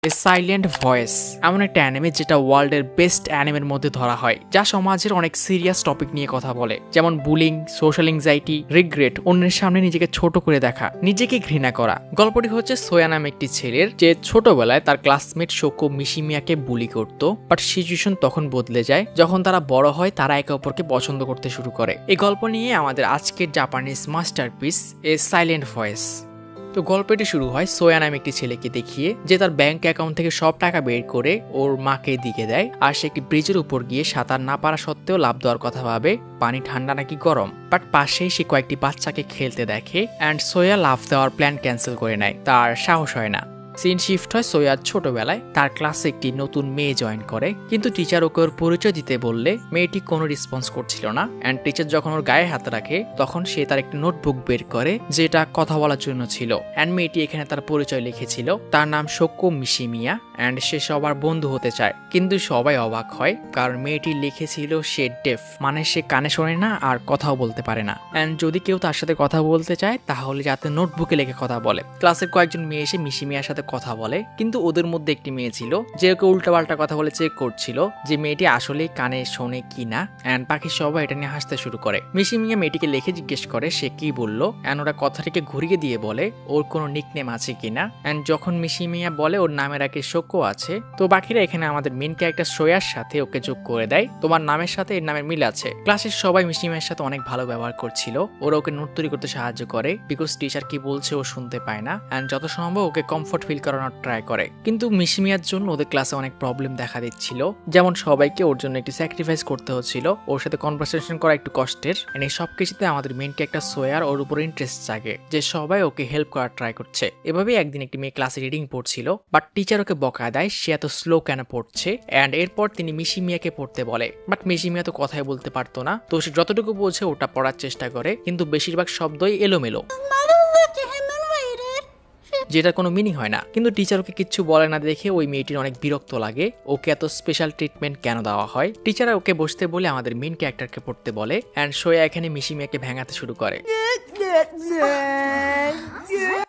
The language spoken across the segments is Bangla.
এ সাইলেন্ট ভয়েস এমন একটা অ্যানিমে যেটা ওয়ার্ল্ডের বেস্ট অ্যানিমের মধ্যে ধরা হয়, যা সমাজের অনেক সিরিয়াস টপিক নিয়ে কথা বলে, যেমন বুলিং, সোশ্যাল এংজাইটি, রিগ্রেট, অন্যের সামনে নিজেকে ছোট করে দেখা, নিজেকে ঘৃণা করা। গল্পটি হচ্ছে সোয়া নামে একটি ছেলের, যে ছোটবেলায় তার ক্লাসমেট শোকো মিশিমিয়াকে বুলি করত, বাট সিচুয়েশন তখন বদলে যায় যখন তারা বড় হয়, তারা একে অপরকে পছন্দ করতে শুরু করে। এই গল্প নিয়ে আমাদের আজকের জাপানিজ মাস্টারপিস এ সাইলেন্ট ভয়েস। তো গল্পটি শুরু হয় সোয়া নামে একটি ছেলেকে দেখিয়ে, যে তার ব্যাংক অ্যাকাউন্ট থেকে সব টাকা বের করে ওর মাকে দিকে দেয়, আর সে একটি ব্রিজের উপর গিয়ে সাঁতার না পারা সত্ত্বেও লাভ দেওয়ার কথা ভাবে, পানি ঠান্ডা নাকি গরম। বাট পাশেই সে কয়েকটি বাচ্চাকে খেলতে দেখে অ্যান্ড সোয়া লাভ দেওয়ার প্ল্যান ক্যান্সেল করে নেয়, তার সাহস হয় না। সিন শিফট হয় সোয়ার ছোটবেলায়, তার ক্লাসে একটি নতুন মেয়ে জয়েন করে, কিন্তু টিচার ওকে ওর পরিচয় দিতে বললে মেয়েটি কোনো রেসপন্স করছিল না। অ্যান্ড টিচার যখন ওর গায়ে হাত রাখে, তখন সে তার একটি নোটবুক বের করে, যেটা কথা বলার জন্য ছিল। অ্যান্ড মেয়েটি এখানে তার পরিচয় লিখেছিল, তার নাম শোকো মিশিমিয়া, অ্যান্ড সে সবার বন্ধু হতে চায়। কিন্তু সবাই অবাক হয়, কারণ মেয়েটি লিখেছিল সে ডেফ, মানে সে কানে শোনে না আর কথাও বলতে পারে না। অ্যান্ড যদি কেউ তার সাথে কথা বলতে চায়, তাহলে যাতে নোটবুকে লিখে কথা বলে। ক্লাসের কয়েকজন মেয়ে এসে মিশিমিয়ার সাথে কথা বলে, কিন্তু ওদের মধ্যে একটি মেয়ে ছিল যে ওকে উল্টাপাল্টা কথা বলে চেক করছিল যে মেয়েটি আসলে কানে শোনে কিনা। এন্ড বাকি সবাই এটা নিয়ে হাসতে শুরু করে। মিশিমিয়া মেয়েটিকে লিখে জিজ্ঞেস করে সে কি বললো, এন্ড ওরা কথাটিকে ঘুরিয়ে দিয়ে বলে ওর কোনো নিকনেম আছে কিনা। এন্ড যখন মিশিমিয়া বলে ওর নামের আগে শোকো আছে, তো বাকিরা এখানে আমাদের মেইন ক্যারেক্টার সোয়ার সাথে ওকে যোগ করে দেয়, তোমার নামের সাথে এর নামের মিল আছে। ক্লাসের সবাই মিশিমিয়ার সাথে অনেক ভালো ব্যবহার করছিল, ওরা ওকে নোট তৈরি করতে সাহায্য করে, বিকজ টিচার কি বলছে ও শুনতে পায় না। এন্ড যত সম্ভব ওকে কমফোর্ট ফিল করানোর ট্রাই করে। কিন্তু মিশিমিয়ার জন্য ওদের ক্লাসে অনেক প্রবলেম দেখা দিচ্ছিল, যেমন সবাইকে ওর জন্য একটু স্যাক্রিফাইস করতে হচ্ছিল, ওর সাথে কনভারসেশন করা একটু কষ্টের। এই সব কিছুতে আমাদের মেইন ক্যারেক্টার সোয়ার ওর উপর ইন্টারেস্ট জাগে, যে সবাই ওকে হেল্প করার ট্রাই করছে। এভাবেই একদিন একটি মেয়ে ক্লাসে রিডিং পড়ছিল, বাট টিচার ওকে বকা দেয় সে এত স্লো কেন পড়ছে। এন্ড এরপর তিনি মিশিমিয়াকে পড়তে বলে, বাট মিশিমিয়া তো কথাই বলতে পারতো না, তো সে যতটুকু বোঝে ওটা পড়ার চেষ্টা করে, কিন্তু বেশিরভাগ শব্দই এলোমেলো, যেটা কোনো মিনিং হয় না। কিন্তু টিচার ওকে কিচ্ছু বলে না দেখে ওই মেয়েটির অনেক বিরক্ত লাগে, ওকে এত স্পেশাল ট্রিটমেন্ট কেন দেওয়া হয়। টিচার ওকে বসতে বলে আমাদের মেইন ক্যারেক্টারকে পড়তে বলে, এন্ড সোয়া এখানে মিশিমিয়াকে ভেঙাতে শুরু করে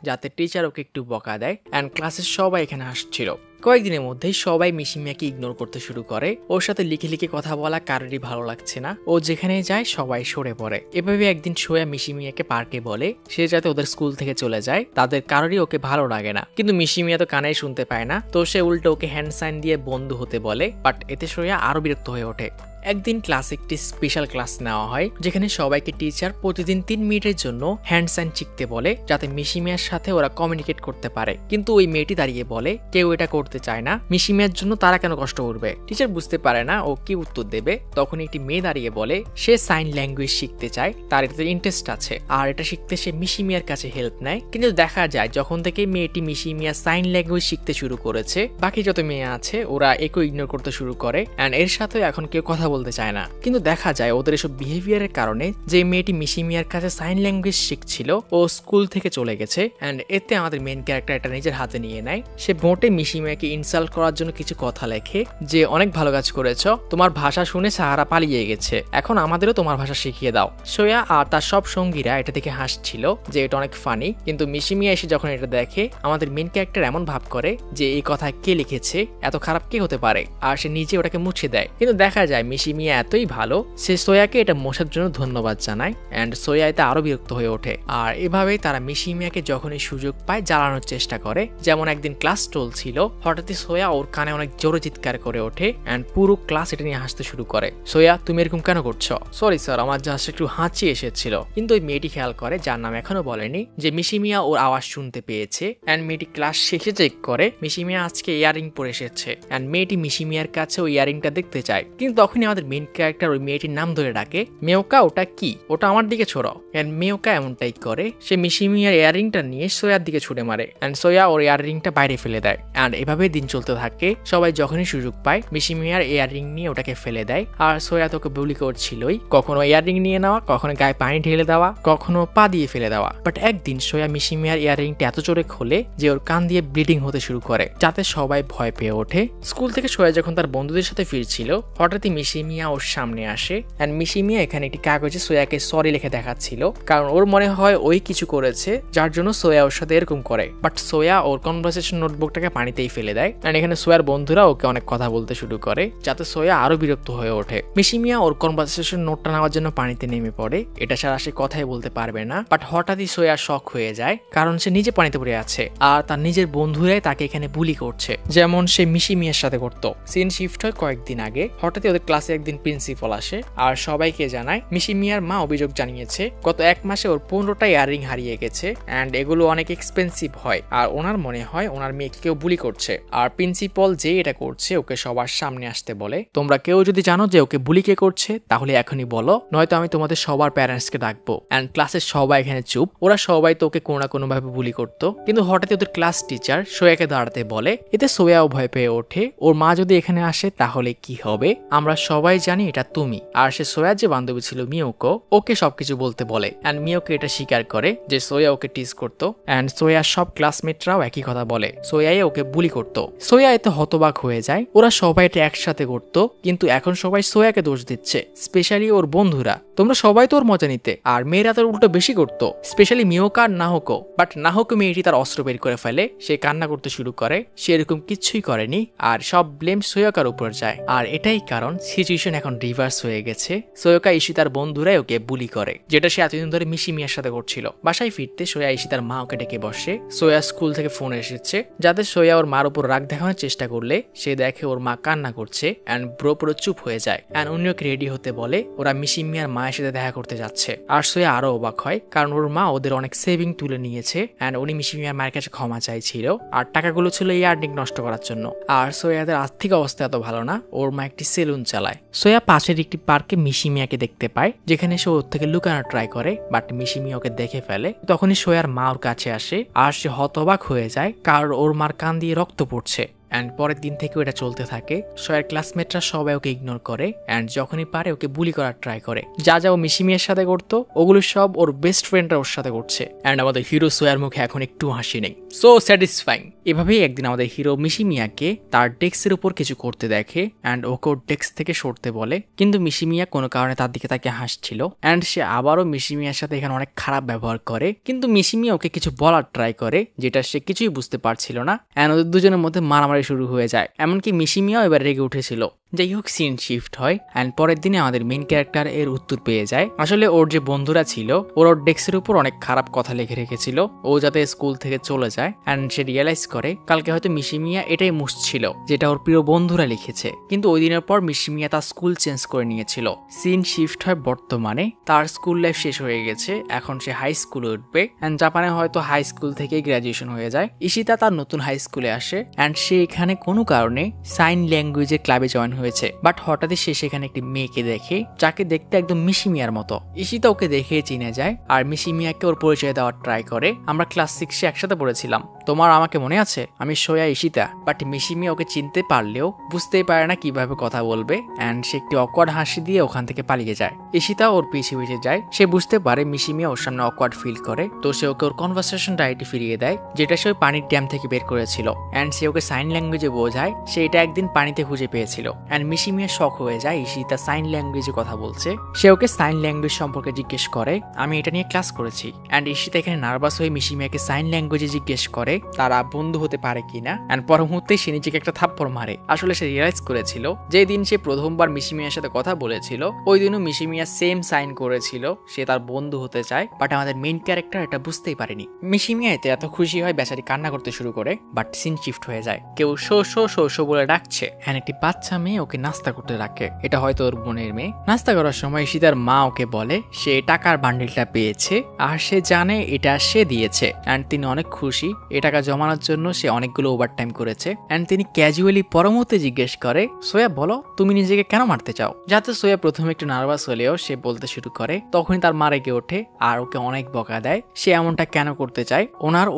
যাতে টিচার ওকে একটু বকা দেয়। এন্ড ক্লাসের সবাই এখানে হাসছিল। কয়েকদিনের মধ্যেই সবাই মিশিমিয়াকে ইগনোর করতে শুরু করে, ওর সাথে লিখে লিখে কথা বলা কারোরই ভালো লাগছে না, ও যেখানে যায় সবাই সরে পড়ে। এভাবে একদিন সোয়া মিশিমিয়াকে পার্কে বলে সে যাতে ওদের স্কুল থেকে চলে যায়, তাদের কারোরই ওকে ভালো লাগে না। কিন্তু মিশিমিয়া তো কানেই শুনতে পায় না, তো সে উল্টো ওকে হ্যান্ড সাইন দিয়ে বন্ধু হতে বলে, বাট এতে সোয়া আরো বিরক্ত হয়ে ওঠে। একদিন ক্লাসে একটি স্পেশাল ক্লাস নেওয়া হয়, যেখানে সবাইকে টিচার প্রতিদিন 3 মিনিটের জন্য হ্যান্ড সাইন শিখতে বলে, যাতে মিশিমিয়ার সাথে ওরা কমিউনিকেট করতে পারে। কিন্তু ওই মেয়েটি দাঁড়িয়ে বলে কেউ এটা করতে চায় না, মিশিমিয়ার জন্য তারা কেন কষ্ট করবে। টিচার বুঝতে পারে না ও কি উত্তর দেবে, তখন একটি মেয়ে দাঁড়িয়ে বলে সে সাইন ল্যাঙ্গুয়েজ শিখতে চায়, তার এটাতে ইন্টারেস্ট আছে, আর এটা শিখতে সে মিশিমিয়ার কাছে হেল্প নেয়। কিন্তু দেখা যায় যখন থেকে মেয়েটি মিশিমিয়া সাইন ল্যাঙ্গুয়েজ শিখতে শুরু করেছে, বাকি যত মেয়ে আছে ওরা একে ইগনোর করতে শুরু করে, এন্ড এর সাথে এখন কেউ কথা বলতে চায় না। কিন্তু দেখা যায় ওদের এসব বিহেভিয়ারের কারণে যে মেয়েটি মিশিমিয়ার কাছে সাইন ল্যাঙ্গুয়েজ শিখছিল ও স্কুল থেকে চলে গেছে। এন্ড এতে আমাদের মেইন ক্যারেক্টার এটা নিজের হাতে নিয়ে নেয়, সে মোটে মিশিমিয়াকে ইনসাল্ট করার জন্য কিছু কথা লেখে, যে অনেক ভালো কাজ করেছো, তোমার ভাষা শুনে সাহারা পালিয়ে গেছে, এখন আমাদেরও তোমার ভাষা শিখিয়ে দাও। সোয়া আর তার সব সঙ্গীরা এটা দেখে হাসছিল যে এটা অনেক ফানি, কিন্তু মিশিমিয়া এসে যখন এটা দেখে, আমাদের মেইন ক্যারেক্টার এমন ভাব করে যে এই কথা কে লিখেছে, এত খারাপ কে হতে পারে, আর সে নিজে ওটাকে মুছে দেয়। কিন্তু দেখা যায় মিশিমিয়া এতই ভালো, সে সোয়াকে এটা মোছার জন্য ধন্যবাদ জানায়, এন্ড সোয়া এতে আরো বিরক্ত হয়ে ওঠে। আর এভাবেই তারা মিশিমিয়াকে যখনই সুযোগ পায় জ্বালানোর চেষ্টা করে। যেমন একদিন ক্লাস চলছিল, হঠাৎই সোয়া ওর কানে অনেক জোরে চিৎকার করে ওঠে, এন্ড পুরো ক্লাস এটা নিয়ে হাসতে শুরু করে। সোয়া তুমি এরকম কেন করছো? সরি স্যার, আমার জাস্ট একটু হাঁচি এসেছিল। কিন্তু ওই মেয়েটি খেয়াল করে, যার নাম এখনো বলেনি, যে মিশিমিয়া ওর আওয়াজ শুনতে পেয়েছে। এন্ড মেয়েটি ক্লাস শেষে চেক করে মিশিমিয়া আজকে ইয়ারিং পরে এসেছে, এন্ড মেয়েটি মিশিমিয়ার কাছে ওই ইয়ারিংটা দেখতে চায়। কিন্তু তখনই আমাদের মেইন ক্যারেক্টার ওই মেয়েটির নাম ধরে ডাকে, মেওকা ওটা কি, ওটা আমার দিকে ছোড়ো। এন্ড মেওকা এমনটাই করে, সে মিশিমিয়ার ইয়ারিংটা নিয়ে সোয়ার দিকে ছুড়ে মারে, এন্ড সোয়া ওর ইয়ারিংটা বাইরে ফেলে দেয়। এন্ড এভাবে দিন চলতে থাকে, সবাই যখনই সুযোগ পায় মিশিমিয়ার ইয়ারিং নিয়ে ওটাকে ফেলে দেয়। আর সোয়া তোকে বুলি করছিলই, কখনো ইয়ারিং নিয়ে নেওয়া, কখনো গায়ে পানি ঢেলে দেওয়া, কখনো পা দিয়ে ফেলে দেওয়া। বাট একদিন সোয়া মিশিমিয়ার ইয়ারিংটা এত জোরে খোলে যে ওর কান দিয়ে ব্লিডিং হতে শুরু করে, যাতে সবাই ভয় পেয়ে ওঠে। স্কুল থেকে সোয়া যখন তার বন্ধুদের সাথে ফিরছিল, হঠাৎই মিশি মিশিমিয়া ওর সামনে আসে অ্যান্ড মিশিমিয়া এখানে একটি কাগজে সোয়াকে সরি লিখে দেখাচ্ছিল, কারণ ওর মনে হয় ওই কিছু করেছে যার জন্য সোয়া ওর সাথে এরকম করে। বাট সোয়া ওর কনভারসেশন নোটবুকটাকে পানিতেই ফেলে দেয় অ্যান্ড এখানে সোয়ার বন্ধুরা ওকে অনেক কথা বলতে শুরু করে, যাতে সোয়া আরো বিরক্ত হয়ে ওঠে। মিশিমিয়া ওর কনভারসেশন নোটটা নেওয়ার জন্য পানিতে নেমে পড়ে, এটা ছাড়া সে কথাই বলতে পারবে না। বাট হঠাৎই সোয়া শক হয়ে যায়, কারণ সে নিজে পানিতে পড়ে আছে আর তার নিজের বন্ধুরাই তাকে এখানে বুলি করছে, যেমন সে মিশিমিয়ার সাথে করতো। সিন শিফট হয় কয়েকদিন আগে। হঠাৎই ওদের ক্লাসে একদিন প্রিন্সিপাল আসে আর সবাইকে জানায় মিশিমিয়ার মা অভিযোগ জানিয়েছে গত 1 মাসে ওর 15টা ইয়াররিং হারিয়ে গেছে অ্যান্ড এগুলো অনেক এক্সপেন্সিভ হয়, আর ওনার মনে হয় ওনার মেয়েকে কেউ বুলি করছে। আর প্রিন্সিপাল যে এটা করছে ওকে সবার সামনে আসতে বলে, তোমরা কেউ যদি জানো যে ওকে বুলি কে করছে তাহলে এখনই বলো, নয়তো আমি তোমাদের সবার প্যারেন্টসকে ডাকবো। অ্যান্ড ক্লাসের সবাই এখানে চুপ, ওরা সবাই তো ওকে কোনো না কোনো ভাবে বুলি করতো। কিন্তু হঠাৎ ওদের ক্লাস টিচার সোয়াকে দাঁড়াতে বলে, এতে সোয়াও ভয় পেয়ে ওঠে, ওর মা যদি এখানে আসে তাহলে কি হবে, আমরা সবাই জানি এটা তুমি। আর সে সোয়ার যে বান্ধবী ছিল মিয়োকো, ওকে সবকিছু বলতে বলে অ্যান্ড মিয়োকো এটা স্বীকার করে যে সোয়া ওকে টিজ করতো অ্যান্ড সোয়ার সব ক্লাসমেটরাও একই কথা বলে, সোয়াই ওকে বুলি করতো। সোয়া এতে হতবাক হয়ে যায়, ওরা সবাই এটা একসাথে করতো, কিন্তু এখন সবাই সোয়াকে দোষ দিচ্ছে, স্পেশালি ওর বন্ধুরা। তোমরা সবাই তো ওর মজা নিতে, আর মেয়েরা তোর উল্টো বেশি করতো, স্পেশালি মিয়োকা আর নাহকো। বাট নাহকো মেয়েটি তার অস্ত্র বের করে ফেলে, সে কান্না করতে শুরু করে, সে এরকম কিছুই করেনি আর সব ব্লেম সোয়াকার উপর যায়। আর এটাই কারণ সিচুয়েশন এখন রিভার্স হয়ে গেছে, সোয়াকা ইশিতার বন্ধুরাই ওকে বুলি করে, যেটা সে এতদিন ধরে মিশিমিয়ার সাথে করছিল। বাসায় ফিরতে সোয়া ইশিতার মা ওকে ডেকে বসে, সোয়া স্কুল থেকে ফোন এসেছে, যাতে সোয়া ওর মার উপর রাগ দেখানোর চেষ্টা করলে সে দেখে ওর মা কান্না করছে অ্যান্ড ব্রো পুরো চুপ হয়ে যায় অ্যান্ড উনি ওকে রেডি হতে বলে, ওরা মিশিমিয়ার মায়ের সাথে দেখা করতে যাচ্ছে। আর সোয়া আরো অবাক হয়, কারণ ওর মা ওদের অনেক সেভিং তুলে নিয়েছে অ্যান্ড উনি মিশিমিয়ার মায়ের কাছে ক্ষমা চাইছিল, আর টাকাগুলো ছিল ইয়ার্নিং নষ্ট করার জন্য। আর সোয়াদের আর্থিক অবস্থা এত ভালো না, ওর মা একটি সেলুন চালায়। সোয়া পাশের একটি পার্কে মিশিমিয়াকে দেখতে পায়, যেখানে সে ওর থেকে লুকানোর ট্রাই করে, বাট মিশিমিয়া ওকে দেখে ফেলে। তখনই সোয়ার মা ওর কাছে আসে আর সে হতবাক হয়ে যায়, কারণ ওর মার কান দিয়ে রক্ত পড়ছে। অ্যান্ড পরের দিন থেকে এটা চলতে থাকে। সোয়ার ক্লাসমেটরা সবাই ওকে ইগনোর করে অ্যান্ড যখনই পারে ওকে বুলি করার ট্রাই করে। যা যা ও মিশিমিয়ার সাথে করতো ওগুলো সব ওর বেস্ট ফ্রেন্ডরা ওর সাথে করছে। অ্যান্ড আমাদের হিরো সোয়ার মুখে এখন একটু হাসি নেই, সো স্যাটিসফাইং। এভাবেই একদিন আমাদের হিরো মিশিমিয়াকে তার ডেস্কের উপর কিছু করতে দেখে অ্যান্ড ওকে ওর ডেস্ক থেকে সরতে বলে, কিন্তু মিশিমিয়া কোনো কারণে তার দিকে তাকে হাসছিল অ্যান্ড সে আবারও মিশিমিয়ার সাথে এখানে অনেক খারাপ ব্যবহার করে। কিন্তু মিশিমিয়া ওকে কিছু বলার ট্রাই করে, যেটা সে কিছুই বুঝতে পারছিল না অ্যান্ড ওদের দুজনের মধ্যে মারামারি শুরু হয়ে যায়। এমনকি মিশিমিয়াও এবার রেগে উঠেছিল। যাই হোক, সিন শিফট হয় অ্যান্ড পরের দিনে আমাদের মেইন ক্যারেক্টার এর উত্তর পেয়ে যায়। আসলে ওর যে বন্ধুরা ছিল ওর ডেস্কের উপর অনেক খারাপ কথা লিখে রেখেছিল, ও যাতে স্কুল থেকে চলে যায় অ্যান্ড সে রিয়েলাইজ করে কালকে হয়তো মিশিমিয়া এটাই মুছছিল যেটা ওর প্রিয় বন্ধুরা লিখেছে। কিন্তু ওই দিনের পর মিশিমিয়া তার স্কুল চেঞ্জ করে নিয়েছিল। সিন শিফট হয় বর্তমানে, তার স্কুল লাইফ শেষ হয়ে গেছে, এখন সে হাই স্কুলে উঠবে অ্যান্ড জাপানে হয়তো হাই স্কুল থেকে গ্রাজুয়েশন হয়ে যায়। ইশিতা তার নতুন হাই স্কুলে আসে অ্যান্ড সে এখানে কোনো কারণে সাইন ল্যাঙ্গুয়েজের ক্লাবে জয়েন হয়েছে। বাট হঠাৎই সে সেখানে একটি মেয়েকে দেখে যাকে দেখতে একদম মিশিমিয়ার মতো। ইশিতা ওকে দেখে চিনে যায় আর মিশিমিয়াকে ওর পরিচয় দেওয়ার ট্রাই করে। আমরা ক্লাস 6-এ একসাথে পড়েছিলাম, তোমার আমাকে মনে আছে, আমি সোয়া ইশিতা। বাট মিশিমিয়া ওকে চিনতে পারলেও বুঝতেই পারে না কিভাবে কথা বলবে অ্যান্ড সে একটি অকওয়ার্ড হাসি দিয়ে ওখান থেকে পালিয়ে যায়। ইশিতা ওর পিছে পিছে যায়, সে বুঝতে পারে মিশিমিয়া ওর সামনে অকওয়ার্ড ফিল করে, তো সে ওকে ওর কনভারসেশন ডায়েরিটি ফিরিয়ে দেয় যেটা সে ওই পানির ড্যাম থেকে বের করেছিল অ্যান্ড সে ওকে সাইন ল্যাঙ্গুয়েজে বোঝায় সে এটা একদিন পানিতে খুঁজে পেয়েছিল অ্যান্ড মিশিমিয়া শক হয়ে যায় ইশিতা সাইন ল্যাঙ্গুয়েজে কথা বলছে। সে ওকে সাইন ল্যাঙ্গুয়েজ সম্পর্কে জিজ্ঞেস করে, আমি এটা নিয়ে ক্লাস করেছি। অ্যান্ড ইশিতা এখানে নার্ভাস হয়ে মিশিমিয়াকে সাইন ল্যাঙ্গুয়েজে জিজ্ঞেস করে তারা বন্ধু হতে পারে কিনা অ্যান্ড পর মুহূর্তে সে নিজেকে একটা থাপ্পড় মারে। আসলে সে রিয়েলাইজ করেছিল যে দিন সে প্রথমবার মিশিমিয়ার সাথে কথা বলেছিল ওই দিনও মিশিমিয়া সেম সাইন করেছিল, সে তার বন্ধু হতে চায়। বাট আমাদের মেইন ক্যারেক্টার এটা বুঝতেই পারেনি। মিশিমিয়া এতে এত খুশি হয় বেচারি কান্না করতে শুরু করে। বাট সিন শিফট হয়ে যায়, কেউ শো শো শো শো বলে ডাকছে অ্যান্ড একটি বাচ্চা মেয়ে ওকে নাস্তা করতে ডাকে, এটা হয়তো ওর বোনের মেয়ে। নাস্তা করার সময় ইশিতার মা ওকে বলে সে টাকার বান্ডিলটা পেয়েছে আর সে জানে এটা সে দিয়েছে অ্যান্ড তিনি অনেক খুশি। এ টাকা জমানোর জন্য সে অনেকগুলো ওভারটাইম করেছে অ্যান্ড তিনি ক্যাজুয়ালি পরমুহূর্তে জিজ্ঞেস করে, সোয়া বলো তুমি নিজেকে কেন মারতে চাও? যাতে সোয়া প্রথমে একটু নার্ভাস হলেও হয়েও সে বলতে শুরু করে, তখনই তার মা রেগে ওঠে আর ওকে অনেক বকা দেয়। সে এমনটা কেন করতে চায়?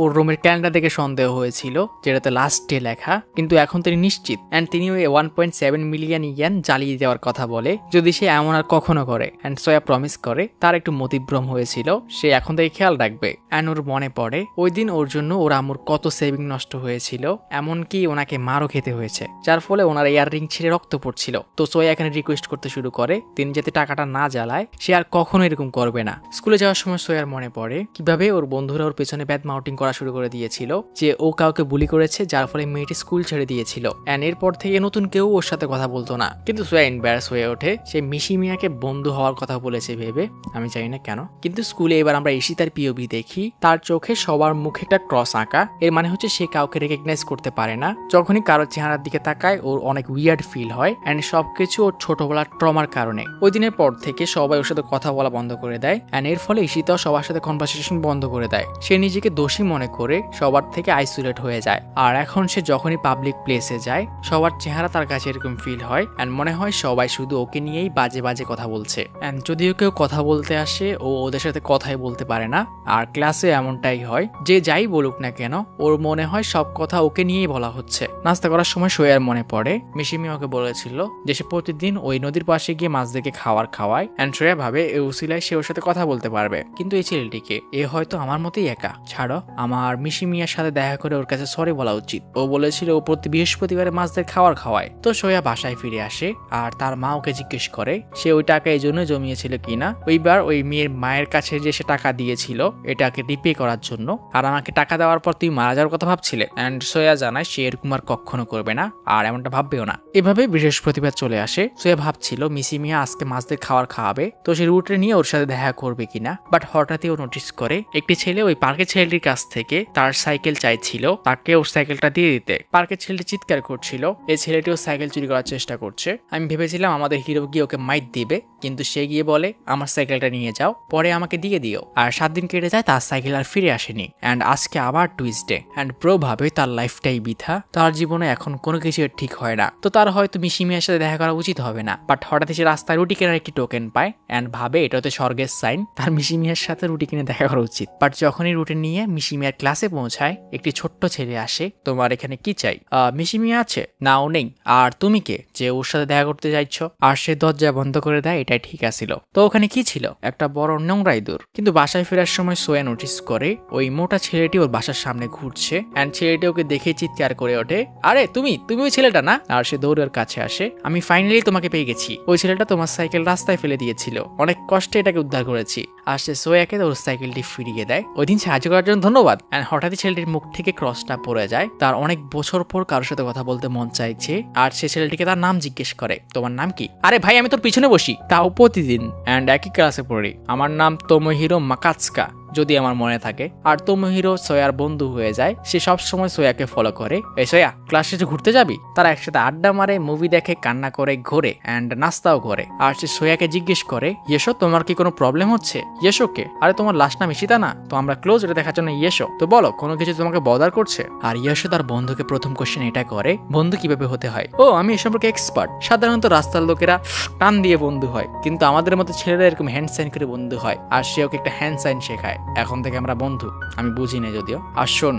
ওর রুমের ক্যালেন্ডার দেখে সন্দেহ হয়েছিল যেটাতে লাস্ট ডে লেখা, কিন্তু এখন তিনি নিশ্চিত। অ্যান্ড তিনি ওই 1.7 মিলিয়ন ইয়েন জ্বালিয়ে দেওয়ার কথা বলে যদি সে এমন আর কখনো করে। অ্যান্ড সোয়া প্রমিস করে তার একটু মতিভ্রম হয়েছিল, সে এখন থেকে খেয়াল রাখবে। অ্যান্ড ওর মনে পড়ে ওই দিন ওর জন্য ওর আম্মুর কত সেভিং নষ্ট হয়েছিল, এমনকি ওনাকে মারও খেতে হয়েছে, যার ফলে ওনার ইয়াররিং ছিঁড়ে রক্ত পড়ছিল। তো সোয়া এখানে রিকোয়েস্ট করতে শুরু করে তিনি যাতে টাকাটা না জ্বালায়, সে আর কখনো এরকম করবে না। স্কুলে যাওয়ার সময় সোয়ার মনে পড়ে কিভাবে ওর বন্ধুরা ওর পেছনে ব্যাড মাউন্টিং করা শুরু করে দিয়েছিল, যে ও কাউকে বুলি করেছে, যার ফলে মেয়েটি স্কুল ছেড়ে দিয়েছিল। অ্যান্ড এরপর থেকে নতুন কেউ ওর সাথে কথা বলতো না। কিন্তু সোয়া এম্বারাস হয়ে ওঠে, সে মিশি মিয়াকে বন্ধু হওয়ার কথা বলেছে ভেবে, আমি জানি না কেন। কিন্তু স্কুলে এবার আমরা ঈশিতার পিওভি দেখি, তার চোখে সবার মুখে একটা ক্রস আঁকা, এর মানে হচ্ছে সে কাউকে রেকগনাইজ করতে পারে না। যখনই কারোর চেহারার দিকে তাকায় ওর অনেক উইয়ার্ড ফিল হয়, অ্যান্ড সবকিছু ওর ছোটবেলার ট্রমার কারণে। ওই দিনের পর থেকে সবাই ওর সাথে কথা বলা বন্ধ করে দেয়, অ্যান্ড এর ফলে ঈশিতাও সবার সাথে কনভারসেশন বন্ধ করে দেয়। সে নিজেকে দোষী মনে করে সবার থেকে আইসোলেট হয়ে যায়। আর এখন সে যখনই পাবলিক প্লেসে যায় সবার চেহারা তার কাছে এরকম ফিল হয়, অ্যান্ড মনে হয় সবাই শুধু ওকে নিয়েই বাজে বাজে কথা বলছে। অ্যান্ড যদিও কেউ কথা বলতে আসে ও ওদের সাথে কথাই বলতে পারে না। আর ক্লাসে এমনটাই হয়, যে যাই বলুক না কেন ওর মনে হয় সব কথা ওকে নিয়েই বলা হচ্ছে। নাস্তা করার সময় সোয়ার মনে পড়ে মিশিমি ওকে বলেছিল যে সে প্রতিদিন ওই নদীর পাশে গিয়ে মাছদেরকে খাওয়ার খাওয়ায়, অ্যান্ড সোয়া ভাবে এই উসিলায় সে ওর সাথে কথা বলতে পারবে। কিন্তু এই ছেলেটিকে এ হয়তো আমার মতোই একা, ছাড়ো আমার মিশিমিয়ার সাথে দেখা করে ওর কাছে সরি বলা উচিত। ও বলেছিল ও প্রতি বৃহস্পতিবারে মাছদের খাওয়ার খাওয়ায়। তো সোয়া বাসায় ফিরে আসে আর তার মা ওকে জিজ্ঞেস করে সে ওই টাকা এই জন্য জমিয়েছিল কিনা। ওইবার ওই মেয়ের মায়ের কাছে যে সে টাকা দিয়েছিল এটাকে রিপে করার জন্য, আর আমাকে টাকা দেওয়ার পর তুই মারা যাওয়ার কথা ভাবছিলে। অ্যান্ড সোয়া জানায় সে এরকম আর কখনো করবে না, আর এমনটা ভাববেও না। এভাবে বৃহস্পতিবার চলে আসে। সোয়া ভাবছিল মিশিমিয়া আজকে মাছদের খাওয়ার খাওয়াবে, তো সে রুটে নিয়ে ওর সাথে দেখা করবে কিনা। বাট হঠাৎই ও নোটিস করে একটি ছেলে ওই পার্কের ছেলেটির কাছ থেকে তার সাইকেল চাইছিল, তাকে ওর সাইকেলটা দিয়ে দিতে। পার্কের ছেলেটি চিৎকার করছিল, এই ছেলেটিও সাইকেল চুরি করার চেষ্টা করছে। আমি ভেবেছিলাম আমাদের হিরো গিয়ে ওকে মাইট দিবে, কিন্তু সে গিয়ে বলে আমার সাইকেলটা নিয়ে যাও, পরে আমাকে দিয়ে দিও। আর 7 দিন কেটে যায়, তার সাইকেল আর ফিরে আসেনি। অ্যান্ড আজকে আবার টুইসডে, অ্যান্ড প্রো ভাবে তার লাইফটাই বৃথা, তার জীবনে এখন কোনো কিছু ঠিক হয় না। তো তার হয়তো মিশিমিয়ার সাথে দেখা করা উচিত হবে না। বাট হঠাৎ সে রাস্তায় রুটি কেনার একটি টোকেন পায়, অ্যান্ড ভাবে এটা হচ্ছে স্বর্গের সাইন, তার মিশিমিয়ার সাথে রুটি কিনে দেখা করা উচিত। বাট যখনই রুটি নিয়ে মিশিমিয়ার ক্লাসে পৌঁছায় একটি ছোট্ট ছেলে আসে, তোমার এখানে কি চাই? মিশিমিয়া আছে না? ও নেই। আর তুমি কে যে ওর সাথে দেখা করতে যাচ্ছ? আর সে দরজা বন্ধ করে দেয়, এটাই ঠিক আছিল। তো ওখানে কি ছিল? একটা বড় নোংরা ইঁদুর। কিন্তু বাসায় ফেরার সময় সোয়া নোটিস করে ওই মোটা ছেলেটি ওর বাসার সামনে ঘুরছে, অ্যান্ড ছেলেটি ওকে দেখে চিৎকার করে ওঠে, আরে তুমি ওই ছেলেটা না? আর সে দৌড়ে ওর কাছে আসে, আমি ফাইনালি তোমাকে পেয়ে গেছি। ওই ছেলেটা তোমার সাইকেল রাস্তায় ফেলে দিয়েছিল, অনেক কষ্টে এটাকে উদ্ধার করেছি। আর সে সোয়াকে ওর সাইকেলটি ফিরিয়ে দেয়। ওই দিন সাহায্য করার জন্য ধন্যবাদ। অ্যান্ড হঠাৎই ছেলেটির মুখ থেকে ক্রসটা পড়ে যায়, তার অনেক বছর পর কারোর সাথে কথা বলতে মন চাইছে। আর সে ছেলেটিকে তার নাম জিজ্ঞেস করে, তোমার নাম কি? আরে ভাই আমি তোর পিছনে বসি, তাও প্রতিদিন, অ্যান্ড একই ক্লাসে পড়ি। আমার নাম তোমোহিরো মাকাৎসুকা, যদি আমার মনে থাকে। আর তোমোহিরো সোয়ার বন্ধু হয়ে যায়, সে সব সময় সোয়াকে ফলো করে। এই সোয়া, ক্লাস শেষে ঘুরতে যাবি? তারা একসাথে আড্ডা মারে, মুভি দেখে, কান্না করে, ঘোরে, অ্যান্ড নাস্তাও করে। আর সে সোয়াকে জিজ্ঞেস করে, ইয়েশো তোমার কি কোনো প্রবলেম হচ্ছে? ইয়েশোকে? আরে তোমার লাস্ট নাম ঈশিতা না? তো আমরা ক্লোজ, এটা দেখার জন্য ইয়েশো। তো বলো কোনো কিছু তোমাকে বদার করছে? আর ইয়েশো তার বন্ধুকে প্রথম কোশ্চেন এটা করে, বন্ধু কিভাবে হতে হয়? ও আমি এ সম্পর্কে এক্সপার্ট। সাধারণত রাস্তার লোকেরা টান দিয়ে বন্ধু হয়, কিন্তু আমাদের মতো ছেলেরা এরকম হ্যান্ড সাইন করে বন্ধু হয়। আর সে ওকে একটা হ্যান্ড সাইন শেখায়, এখন থেকে আমরা বন্ধু। আমি বুঝি না যদিও। আর শোন,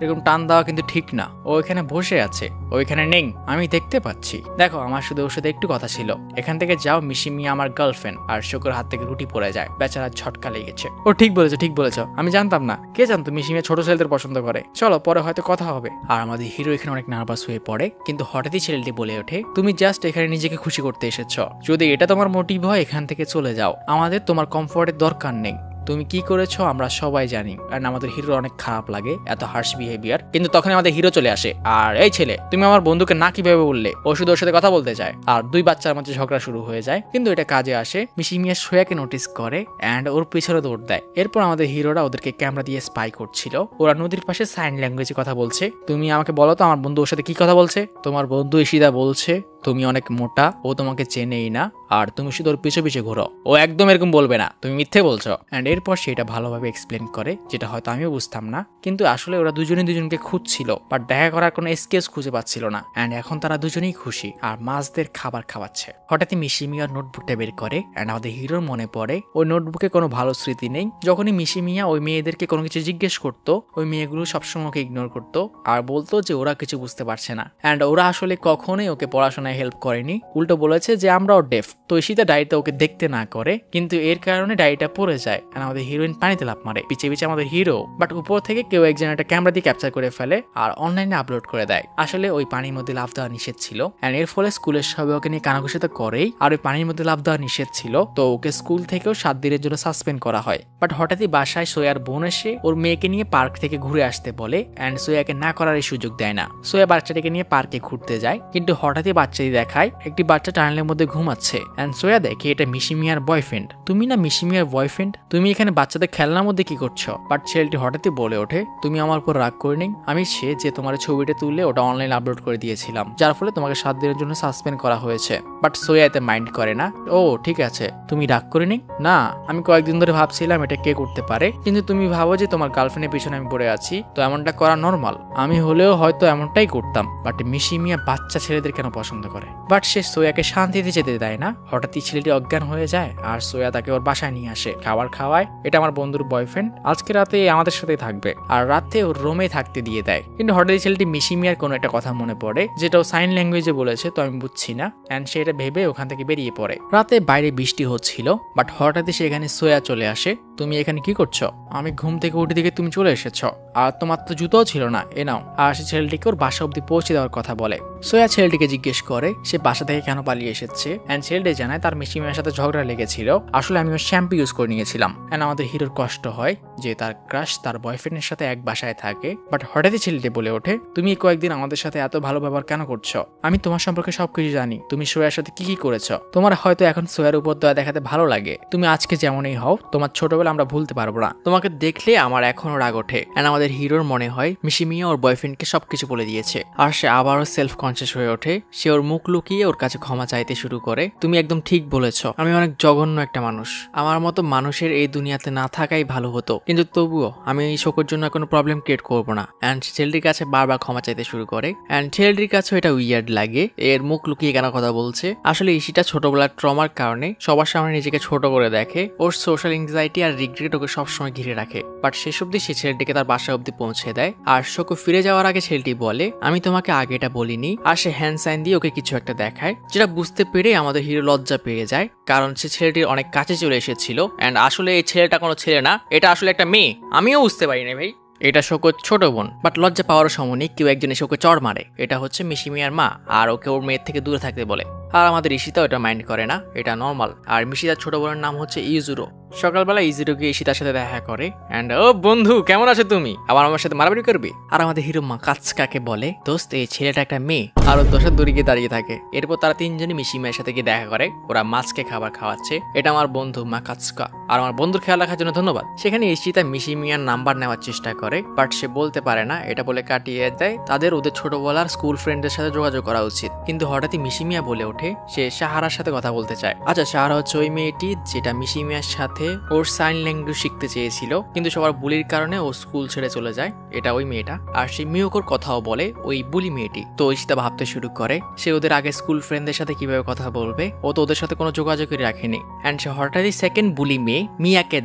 এরকম টান দেওয়া কিন্তু ঠিক না। ও এখানে বসে আছে, ওইখানে নেই, আমি দেখতে পাচ্ছি। দেখো আমার শুধু ওর সাথে একটু কথা ছিল, এখান থেকে যাও। মিশিমিয়া আমার গার্লফ্রেন্ড। আর শুকুর হাত থেকে রুটি পড়ে যায়, বেচারা ঝটকা লেগেছে। ও ঠিক বলেছ, আমি জানতাম না। কে জানতো মিশিমিয়া ছোট ছেলেদের পছন্দ করে? চলো পরে হয়তো কথা হবে। আর আমাদের হিরো এখানে অনেক নার্ভাস হয়ে পড়ে, কিন্তু হঠাৎই ছেলেটি বলে ওঠে, তুমি জাস্ট এখানে নিজেকে খুশি করতে এসেছ। যদি এটা তোমার মোটিভ হয় এখান থেকে চলে যাও, আমাদের তোমার কমফোর্টের দরকার নেই। তুমি কি করেছো আমরা সবাই জানি। কারণ আমাদের হিরো অনেক খারাপ লাগে এত হার্শ বিহেভিয়ার। কিন্তু তখন আমাদের হিরো চলে আসে, আর এই ছেলে তুমি আমার বন্ধুকে না কিভাবে বললে? ও শুধু ওর সাথে কথা বলতে চায়। আর দুই বাচ্চার মধ্যে ঝগড়া শুরু হয়ে যায়, কিন্তু এটা কাজে আসে। মিশিমিয়া সোয়াকে নোটিস করে অ্যান্ড ওর পিছনে দৌড় দেয়। এরপর আমাদের হিরোরা ওদেরকে ক্যামেরা দিয়ে স্পাই করছিল। ওরা নদীর পাশে সাইন ল্যাঙ্গুয়েজে কথা বলছে। তুমি আমাকে বলো তো আমার বন্ধু ওর সাথে কি কথা বলছে? তোমার বন্ধু ঈশিতা বলছে তুমি অনেক মোটা, ও তোমাকে চেনেই না, আর তুমি শুধু ওর পিছু পিছু ঘুরো। ও একদম এরকম বলবে না, তুমি মিথ্যে বলছো। অ্যান্ড এরপর সেটা ভালোভাবে এক্সপ্লেন করে, যেটা হয়তো আমিও বুঝতাম না, কিন্তু আসলে ওরা দুজনকে খুঁজছিল, বাট দেখা করার কোনো এক্সকিউজ খুঁজে পাচ্ছিল না। অ্যান্ড এখন তারা দুজনেই খুশি আর মাছদের খাবার খাওয়াচ্ছে। হঠাৎই মিশিমিয়ার নোটবুকটা বের করে, অ্যান্ড আমাদের হিরোর মনে পড়ে ওই নোটবুকে কোনো ভালো স্মৃতি নেই। যখনই মিশিমিয়া ওই মেয়েদেরকে কোনো কিছু জিজ্ঞেস করতো, ওই মেয়েগুলো সবসময় ওকে ইগনোর করতো আর বলতো যে ওরা কিছু বুঝতে পারছে না। অ্যান্ড ওরা আসলে কখনোই ওকে পড়াশোনায় হেল্প করেনি, উল্টো বলেছে যে আমরাও ডেফ। তো ঈশিতা ডায়েরিটা ওকে দেখতে না করে, কিন্তু এর কারণে ডায়েরিটা পড়ে যায়। আমাদের হিরোইন পানিতে লাফ মারে, পিছে পিছে আমাদের হিরো, বাট উপর থেকে কেউ একজন একটা ক্যামেরা দিয়ে ক্যাপচার করে ফেলে আর অনলাইনে আপলোড করে দেয়। আসলে ওই পানির মধ্যে লাফ দেওয়া নিষেধ ছিল, এন্ড এর ফলে স্কুলের সবাই ওকে নিয়ে কানাঘুষা তো করেই, আর ওই পানির মধ্যে লাফ দেওয়া নিষেধ ছিল, তো ওকে স্কুল থেকেও 7 দিনের জন্য সাসপেন্ড করা হয়। বাট হঠাৎই বাসায় সোয়ার বোন এসে ওর মেয়েকে নিয়ে পার্ক থেকে ঘুরে আসতে বলে, এন্ড সোয়াকে না করার সুযোগ দেয় না। সোয়া বাচ্চাটাকে নিয়ে পার্কে ঘুরতে যায়, কিন্তু হঠাৎই বাচ্চাটি দেখায় একটি বাচ্চা টানেলের মধ্যে ঘুমাচ্ছে। এন্ড সোয়া দেখে এটা মিশিমিয়ার বয়ফ্রেন্ড। তুমি না মিশিমিয়ার বয়ফ্রেন্ড, তুমি এখানে বাচ্চাদের খেলনার মধ্যে কি করছো? বাট ছেলেটি হঠাৎই বলে ওঠে, তুমি আমার উপর রাগ করে নেই, আমি সে যে তোমার ছবিটা তুলে ওটা অনলাইন আপলোড করে দিয়েছিলাম, যার ফলে তোমাকে 7 দিনের জন্য সাসপেন্ড করা হয়েছে। বাট সোয়া এতে মাইন্ড করে না। ও ঠিক আছে, তুমি রাগ করে নেই না, আমি কয়েকদিন ধরে ভাবছিলাম এটা কে করতে পারে, কিন্তু তুমি ভাবো যে তোমার গার্লফ্রেন্ডের পিছনে আমি পড়ে আছি, তো এমনটা করা নর্মাল। আমি হলেও হয়তো এমনটাই করতাম, বাট মিশিমিয়া বাচ্চা ছেলেদের কেন পছন্দ করে? বাট সে সোয়াকে শান্তিতে যেতে দেয় না। হঠাৎই ছেলেটি অজ্ঞান হয়ে যায় আর সোয়া তাকে ওর বাসায় নিয়ে আসে, খাবার খাওয়ায়। এটা আমার বন্ধুর বয়ফ্রেন্ড, আজকে রাতে আমাদের সাথে থাকবে, আর রাতে ওর রুমে থাকতে দিয়ে দেয়। কিন্তু হঠাৎই ছেলেটি মিশিমিয়ার কোনো একটা কথা মনে পড়ে, যেটা ও সাইন ল্যাঙ্গুয়েজে বলেছে, তো আমি বুঝছি না, এন্ড সে এটা ভেবে ওখান থেকে বেরিয়ে পড়ে। রাতে বাইরে বৃষ্টি হচ্ছিল, বাট হঠাৎই সেখানে সোয়া চলে আসে। তুমি এখানে কি করছো? আমি ঘুম থেকে উঠে দিকে তুমি চলে এসেছো, আর তোমার তো জুতোও ছিল না, এ নাও। আর সে ছেলেটিকে ওর বাসা অব্দি পৌঁছে দেওয়ার কথা বলে। সোয়া ছেলেটিকে জিজ্ঞেস করে সে বাসা থেকে কেন পালিয়ে এসেছে, এন্ড ছেলেটি জানায় তার মিশিমিয়ার সাথে ঝগড়া লেগেছিল, আসলে আমি ওর শ্যাম্পু ইউজ করে নিয়েছিলাম। এন্ড আমাদের হিরোর কষ্ট হয় যে তার ক্রাশ তার বয়ফ্রেন্ডের সাথে এক বাসায় থাকে। বাট হঠাৎই ছেলেটি বলে ওঠে, তুমি কয়েকদিন আমাদের সাথে এত ভালো ব্যবহার কেন করছো? আমি তোমার সম্পর্কে সবকিছু জানি, তুমি সোয়ার সাথে কি কি করেছো। তোমার হয়তো এখন সোয়ার উপর দয়া দেখাতে ভালো লাগে, তুমি আজকে যেমনই হও, তোমার ছোটবেলা আমরা ভুলতে পারবো না। তোমাকে দেখলে আমার এখনো রাগ ওঠে। এন্ড আমাদের হিরোর মনে হয় মিশিমিয়া ওর বয়ফ্রেন্ডকে সবকিছু বলে দিয়েছে, আর সে আবারও সেলফ কনসিয়াস হয়ে ওঠে। সে ওর মুখ লুকিয়ে ওর কাছে ক্ষমা চাইতে শুরু করে। তুমি একদম ঠিক বলেছো, আমি অনেক জঘন্য একটা মানুষ, আমার মতো মানুষের এই দুনিয়াতে না থাকাই ভালো হতো, কিন্তু তবুও আমি এই শোকের জন্য কোনো প্রবলেম ক্রিয়েট করবো না। অ্যান্ড ছেলেটির কাছে বারবার ক্ষমা চাইতে শুরু করে। অ্যান্ড ছেলেটির কাছে এটা উইয়ার্ড লাগে, এর মুখ লুকিয়ে কেন কথা বলছে। আসলে ইশিটা ছোটবেলার ট্রমার কারণে সবার সামনে নিজেকে ছোট করে দেখে, ওর সোশ্যাল এনজাইটি আর রিগ্রেট ওকে সবসময় ঘিরে রাখে। বাট শেষ অব্দি সে ছেলেটিকে তার বাসা অব্দি পৌঁছে দেয়। আর শোকো ফিরে যাওয়ার আগে ছেলেটি বলে, আমি তোমাকে আগে এটা বলিনি। আর সে হ্যান্ড সাইন দিয়ে ওকে কিছু একটা দেখায়, যেটা বুঝতে পেরে আমাদের হিরো লজ্জা পেয়ে যায়, কারণ সে ছেলেটির অনেক কাছে চলে এসেছিল। অ্যান্ড আসলে এই ছেলেটা কোনো ছেলে না, এটা আসলে একটা মেয়ে। আমিও বুঝতে পারি না ভাই, এটা শোকোর ছোট বোন। বাট লজ্জা পাওয়ারও সময় নেই, কেউ একজন এসে ওকে চড় মারে। এটা হচ্ছে মিশিমিয়ার মা, আর ওকে ওর মেয়ের থেকে দূরে থাকতে বলে। আর আমাদের ঈশিতা ওটা মাইন্ড করে না, এটা নর্মাল। আর মিশিতার ছোট বোনের নাম হচ্ছে ইজুরো। সকালবেলা ইজুরো গিয়ে ঈশিতার সাথে দেখা করে, অ্যান্ড ও বন্ধু কেমন আছো তুমি, আবার আমার সাথে মারামারি করবি? আর আমাদের হিরো মাকাৎসুকাকে বলে, দোস্ত এই ছেলেটা একটা মেয়ে, আর ওর দোষের দড়ি গিয়ে দাঁড়িয়ে থাকে। এরপর তারা তিনজনই মিশিমিয়ার সাথে গিয়ে দেখা করে, ওরা মাছকে খাবার খাওয়াচ্ছে। এটা আমার বন্ধু মাকাৎসুকা, আর আমার বন্ধুর খেয়াল রাখার জন্য ধন্যবাদ। সেখানে ঈশিতা মিশিমিয়ার নাম্বার নেওয়ার চেষ্টা করে, বাট সে বলতে পারে না, এটা বলে কাটিয়ে দেয় ওদের ছোটবেলার স্কুল ফ্রেন্ডের সাথে যোগাযোগ করা উচিত। কিন্তু হঠাৎই মিশিমিয়া বলে ওঠে সে সাহারার সাথে কথা বলতে চায়। আচ্ছা, সাহারা হচ্ছে ওই মেয়েটি যেটা মিশিমিয়ার সাথে ওর সাইন ল্যাঙ্গুয়েজ শিখতে চেয়েছিল, কিন্তু সবার বুলির কারণে ও স্কুল ছেড়ে চলে যায়। এটা ওই মেয়েটা। আর সেই মিয়োকোর কথাও বলে ওই বুলি মেয়েটি। তো ঈশিতা ভাবতে শুরু করে সে ওদের আগে স্কুল ফ্রেন্ডদের সাথে কিভাবে কথা বলবে, ও তো ওদের সাথে কোনো যোগাযোগই রাখেনি। অ্যান্ড সে হঠাৎই সেকেন্ড বুলি মেয়ে মিয়াকে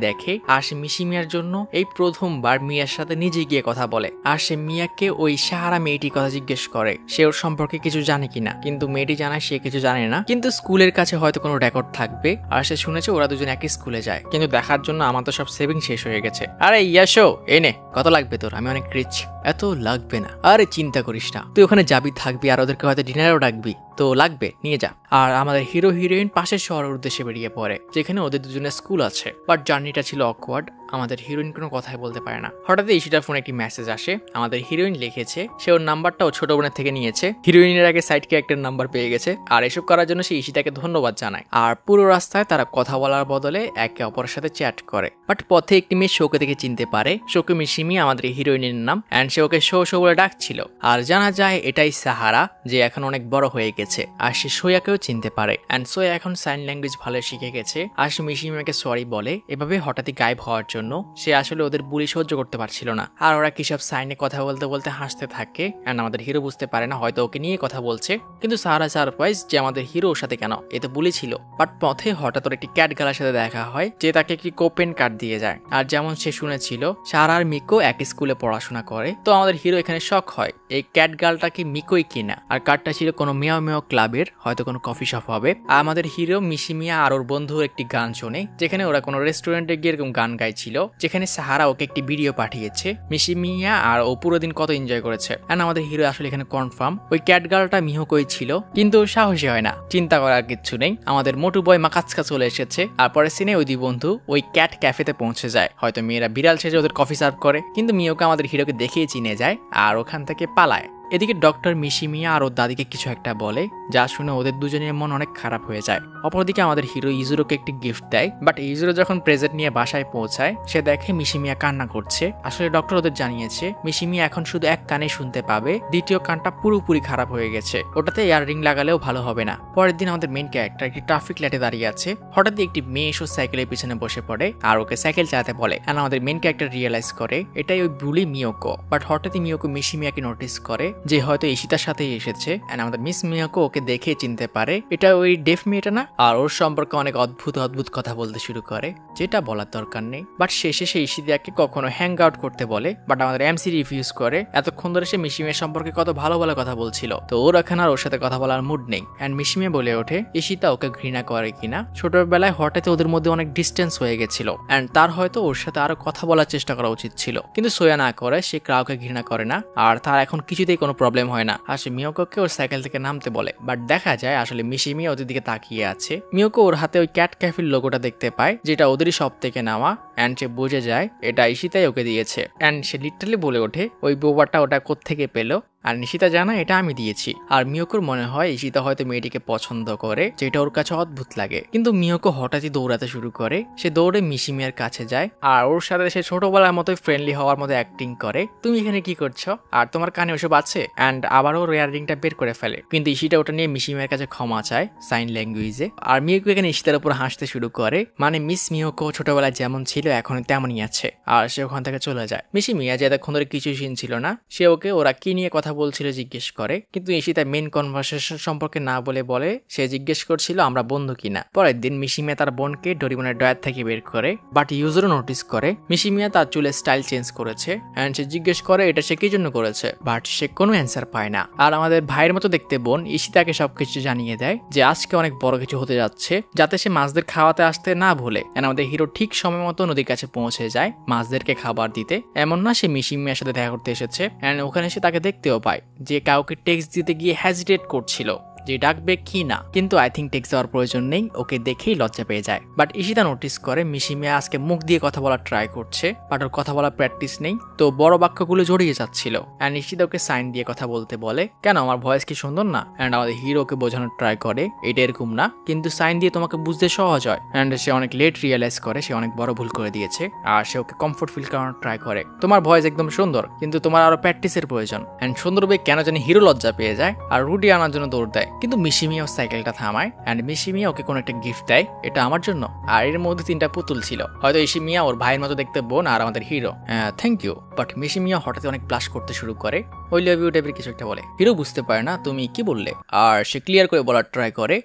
দেখে, আর সে মিশিমিয়ার জন্য এই প্রথমবার মিয়ার সাথে নিজে গিয়ে কথা বলে। আর সে মিয়াকে ওই সাহারা মেয়েটির কথা জিজ্ঞেস করে সে ওর সম্পর্কে কিছু জানে কিনা, কিন্তু মেয়েটি জানায় সে কিছু জানে না, কিন্তু স্কুলের কাছে হয়তো কোনো রেকর্ড থাকবে। আর সে শুনেছে ওরা দুজন একই স্কুলে যায়, কিন্তু দেখার জন্য আমার তো সব সেভিং শেষ হয়ে গেছে। আরে ইয়াশো এনে কত লাগবে তোর, আমি অনেক রিচ। এত লাগবে না, আরে চিন্তা করিস না, তুই ওখানে যাবি থাকবি, আর ওদেরকে হয়তো ডিনারও ডাকবি, তো লাগবে নিয়ে যা। আর আমাদের হিরো হিরোইন পাশের শহরের উদ্দেশ্যে বেরিয়ে পড়ে, যেখানে ওদের দুজনের স্কুল আছে। বাট জার্নিটা ছিল অকওয়ার্ড, আমাদের হিরোইন কোনো কথাই বলতে পারে না। হঠাৎ ঈশিতার ফোনে একটি মেসেজ আসে, আমাদের হিরোইন লিখেছে সে ওর নাম্বারটাও ছোট বোনের থেকে নিয়েছে। হিরোইনের আগে সাইড ক্যারেক্টার নাম্বার পেয়ে গেছে, আর এসব করার জন্য সে ঈশিতাকে ধন্যবাদ জানায়। আর পুরো রাস্তায় তারা কথা বলার বদলে একে অপরের সাথে চ্যাট করে। বাট পথে একটি মেয়ে শোকে থেকে চিনতে পারে, শোকে মিশিমি আমাদের হিরোইনের নাম। And say okay show show বলে ডাকছিল। আর জানা যায় এটাই সাহারা, যে এখন অনেক বড় হয়ে গেছে আর সে সোয়াকেও চিনতে পারে। অ্যান্ড সোয়া এখন সাইন ল্যাঙ্গুয়েজ ভালো শিখে গেছে আর সে মিশিমিয়াকে সরি বলে এভাবে হঠাৎই গায়েব হওয়ার জন্য। সে আসলে ওদের বুলি সহ্য করতে পারছিল না আর ওরা কিসব সাইনে কথা বলতে বলতে হাসতে থাকে। অ্যান্ড আমাদের হিরো বুঝতে পারে না হয়তো ওকে নিয়ে কথা বলছে, কিন্তু সাহারা সারপ্রাইজ যে আমাদের হিরো ওর সাথে কেন, এ তো বুলি ছিল। বাট পথে হঠাৎ ওর একটি ক্যাট গালার সাথে দেখা হয় যে তাকে একটি কোপেন কার্ড দিয়ে যায়। আর যেমন সে শুনেছিল সাহারা আর মিকো একই স্কুলে পড়াশোনা করে, তো আমাদের হিরো এখানে শক হয় এই ক্যাট গার্লটা কি মিকোই কিনা। আর কার্ডটা ছিল কোনো মেয়াও মেয়াও ক্লাবের, হয়তো কোনো কফি শপ হবে। আর আমাদের হিরো মিশিমিয়া আর ওর বন্ধুর একটি গান শোনে, যেখানে ওরা কোনো রেস্টুরেন্টে গিয়ে এরকম গান গাইছিল, যেখানে সাহারা ওকে একটি ভিডিও পাঠিয়েছে। মিশিমিয়া আর ও পুরো দিন কত এনজয় করেছে। এন্ড আমাদের হিরো আসলে এখানে কনফার্ম ওই ক্যাট গার্লটা মিহকোই ছিল, কিন্তু সাহসী হয় না, চিন্তা করার কিছু নেই। আমাদের মোটু বয় মাকাচকা চলে এসেছে আর পরে সিনে ওই দুই বন্ধু ওই ক্যাট ক্যাফেতে পৌঁছে যায়। হয়তো মেয়েরা বিড়াল সেজে ওদের কফি সার্ভ করে, কিন্তু মিয়োকে আমাদের হিরোকে দেখেই চিনে যায় আর ওখান থেকে পালায়। এদিকে ডক্টর মিশিমিয়া আর ওর দাদিকে কিছু একটা বলে, যা শুনে ওদের দুজনের মন অনেক খারাপ হয়ে যায়। অপরদিকে আমাদের হিরো ইজুরোকে একটি গিফট দেয়, বাট ইজুরো যখন প্রেজেন্ট নিয়ে বাসায় পৌঁছায় সে দেখে মিশিমিয়া কান্না করছে। আসলে ডক্টর ওদের জানিয়েছে মিশিমিয়া এখন শুধু এক কানে শুনতে পাবে, দ্বিতীয় কানটা পুরোপুরি খারাপ হয়ে গেছে, ওটাতে ইয়াররিং লাগালেও ভালো হবে না। পরের দিন আমাদের মেইন ক্যারেক্টার একটি ট্রাফিক লাইটে দাঁড়িয়ে আছে, হঠাৎ একটি মেয়ে এসে সাইকেলের পিছনে বসে পড়ে আর ওকে সাইকেল চালাতে বলে। আর আমাদের মেইন ক্যারেক্টার রিয়েলাইজ করে এটাই ওই বুলি মিয়োকো। বাট হঠাৎই মিয়োকো মিশিমিয়াকে নোটিস করে যে হয়তো ইশিতার সাথেই এসেছে। এন্ড আমাদের মিস মিয়াকো ওকে দেখে চিনতে পারে এটা ওই ডেফ মেয়েটা না, আর ওর সম্পর্কে অনেক অদ্ভুত অদ্ভুত কথা বলতে শুরু করে, যেটা বলার দরকার নেই। বাট শেষে সে ইশিতাকে কখনো হ্যাং আউট করতে বলে, বাট আমাদের এমসি রিফিউজ করে। এতক্ষণ ধরে সে মিশিমিয়া সম্পর্কে কত ভালো ভালো কথা বলছিল, তো ওর এখন আর ওর সাথে কথা বলার মুড নেই। এন্ড মিশিমিয়া বলে ওঠে ইশিতা ওকে ঘৃণা করে কিনা, ছোটবেলায় হঠাৎ ওদের মধ্যে অনেক ডিস্টেন্স হয়ে গেছিল এন্ড তার হয়তো ওর সাথে আরো কথা বলার চেষ্টা করা উচিত ছিল, কিন্তু সোয়া না করে, সে কাউকে ঘৃণা করে না আর তার এখন কিছুতেই কোনো প্রবলেম হয় না। আর সে মিয়োকোকে ওর সাইকেল থেকে নামতে বলে, বাট দেখা যায় আসলে মিশিমিয়া ওদের দিকে তাকিয়ে আছে। মিয়োকো ওর হাতে ওই ক্যাট ক্যাফের লোগোটা দেখতে পায়, যেটা ওদেরই সব থেকে নেওয়া। এন্ড সে বুঝে যায় এটা ইশিতাই ওকে দিয়েছে। এন্ড সে লিটারালি বলে ওঠে ওই বোবাটা ওটা কোত্থেকে পেলো, আর নিশিতা জানা এটা আমি দিয়েছি। আর মিয়োকোর মনে হয় ইশিতা হয়তো মেয়েটিকে পছন্দ করে, যেটা ওর কাছে অদ্ভুত লাগে। কিন্তু মিয়োকো হঠাৎই দৌড়াতে শুরু করে, সে দৌড়ে মিশিমিয়ার কাছে যায় আর ওর সাথে সে ছোটবেলার মতোই ফ্রেন্ডলি হওয়ার মতো অ্যাক্টিং করে। তুমি এখানে কি করছো আর তোমার কানে ওসব আছে? অ্যান্ড আবারও রিংটা বের করে ফেলে, কিন্তু ইশিতা ওটা নিয়ে মিশিমিয়ার কাছে ক্ষমা চায় সাইন ল্যাঙ্গুয়েজে। আর মিয়োকো এখানে ইশিতার উপর হাসতে শুরু করে, মানে মিস মিয়োকো ছোটবেলায় যেমন ছিল এখন তেমনই আছে। আর সে ওখান থেকে চলে যায়। মিশিমিয়া যে এতক্ষণ ধরে কিছুই শুনছিল না, সে ওকে ওরা কি নিয়ে কথা বলছিল জিজ্ঞেস করে, কিন্তু ইশিতা মেইন কনভারসেশন সম্পর্কে না বলে সে জিজ্ঞেস করছিল আমরা বন্ধু কিনা। পরের দিন মিশিমিয়া তার বোনকে ডোরিমনের ড্রয়ার থেকে বের করে, বাট ইউজারও নোটিস করে মিশিমিয়া তার চুলের স্টাইল চেঞ্জ করেছে। এন্ড সে জিজ্ঞেস করে এটা সে কি জন্য করেছে, বাট সে কোনো অ্যান্সার পায় না। আর আমাদের ভাইয়ের মতো দেখতে বোন ইশিতাকে সবকিছু জানিয়ে দেয় যে আজকে অনেক বড় কিছু হতে যাচ্ছে, যাতে সে মাছদের খাওয়াতে আসতে না ভুলে। এন্ড আমাদের হিরো ঠিক সময় মতো নদীর কাছে পৌঁছে যায় মাছদেরকে খাবার দিতে। এমন না সে মিশিমিয়ার সাথে দেখা করতে এসেছে, এন্ড ওখানে সে তাকে দেখতেও পায় যে কাউকে টেক্সট দিতে গিয়ে হেজিটেট করছিল যে ডাকবে কি না, কিন্তু আই থিঙ্ক টেক্সট দেওয়ার প্রয়োজন নেই, ওকে দেখেই লজ্জা পেয়ে যায়। বাট ইশিতা নোটিস করে মিশিমিয়া আজকে মুখ দিয়ে কথা বলার ট্রাই করছে, বাট ওর কথা বলার প্র্যাকটিস নেই, তো বড় বাক্যগুলো জড়িয়ে যাচ্ছিল। অ্যান্ড ইশিতা ওকে সাইন দিয়ে কথা বলতে বলে, কেন আমার ভয়েস কি সুন্দর না? অ্যান্ড আমাদের হিরোকে বোঝানোর ট্রাই করে এটা এরকম না, কিন্তু সাইন দিয়ে তোমাকে বুঝতে সহজ হয়। অ্যান্ড সে অনেক লেট রিয়েলাইজ করে সে অনেক বড় ভুল করে দিয়েছে, আর সে ওকে কমফোর্ট ফিল করানোর ট্রাই করে, তোমার ভয়েস একদম সুন্দর, কিন্তু তোমার আরো প্র্যাকটিসের প্রয়োজন। অ্যান্ড সুন্দরভাবে কেন জানি হিরো লজ্জা পেয়ে যায় আর রুটি আনার জন্য দৌড় দেয়, কিন্তু মিশিমিয়া সাইকেলটা থামায়। এন্ড মিশিমিয়া ওকে কোনো একটা গিফট দেয়, এটা আমার জন্য। আর এর মধ্যে 3টা পুতুল ছিল, হয়তো ইশিমিয়া ওর ভাইয়ের মতো দেখতে বোন আর আমাদের হিরো। Thank you. বাট মিশিমিয়া হঠাৎ অনেক ব্লাশ করতে শুরু করে, ওই লাভ ইউ টাইপের কিছু একটা বলে। হিরো বুঝতে পারে না তুমি কি বললে, আর সে ক্লিয়ার করে বলার ট্রাই করে,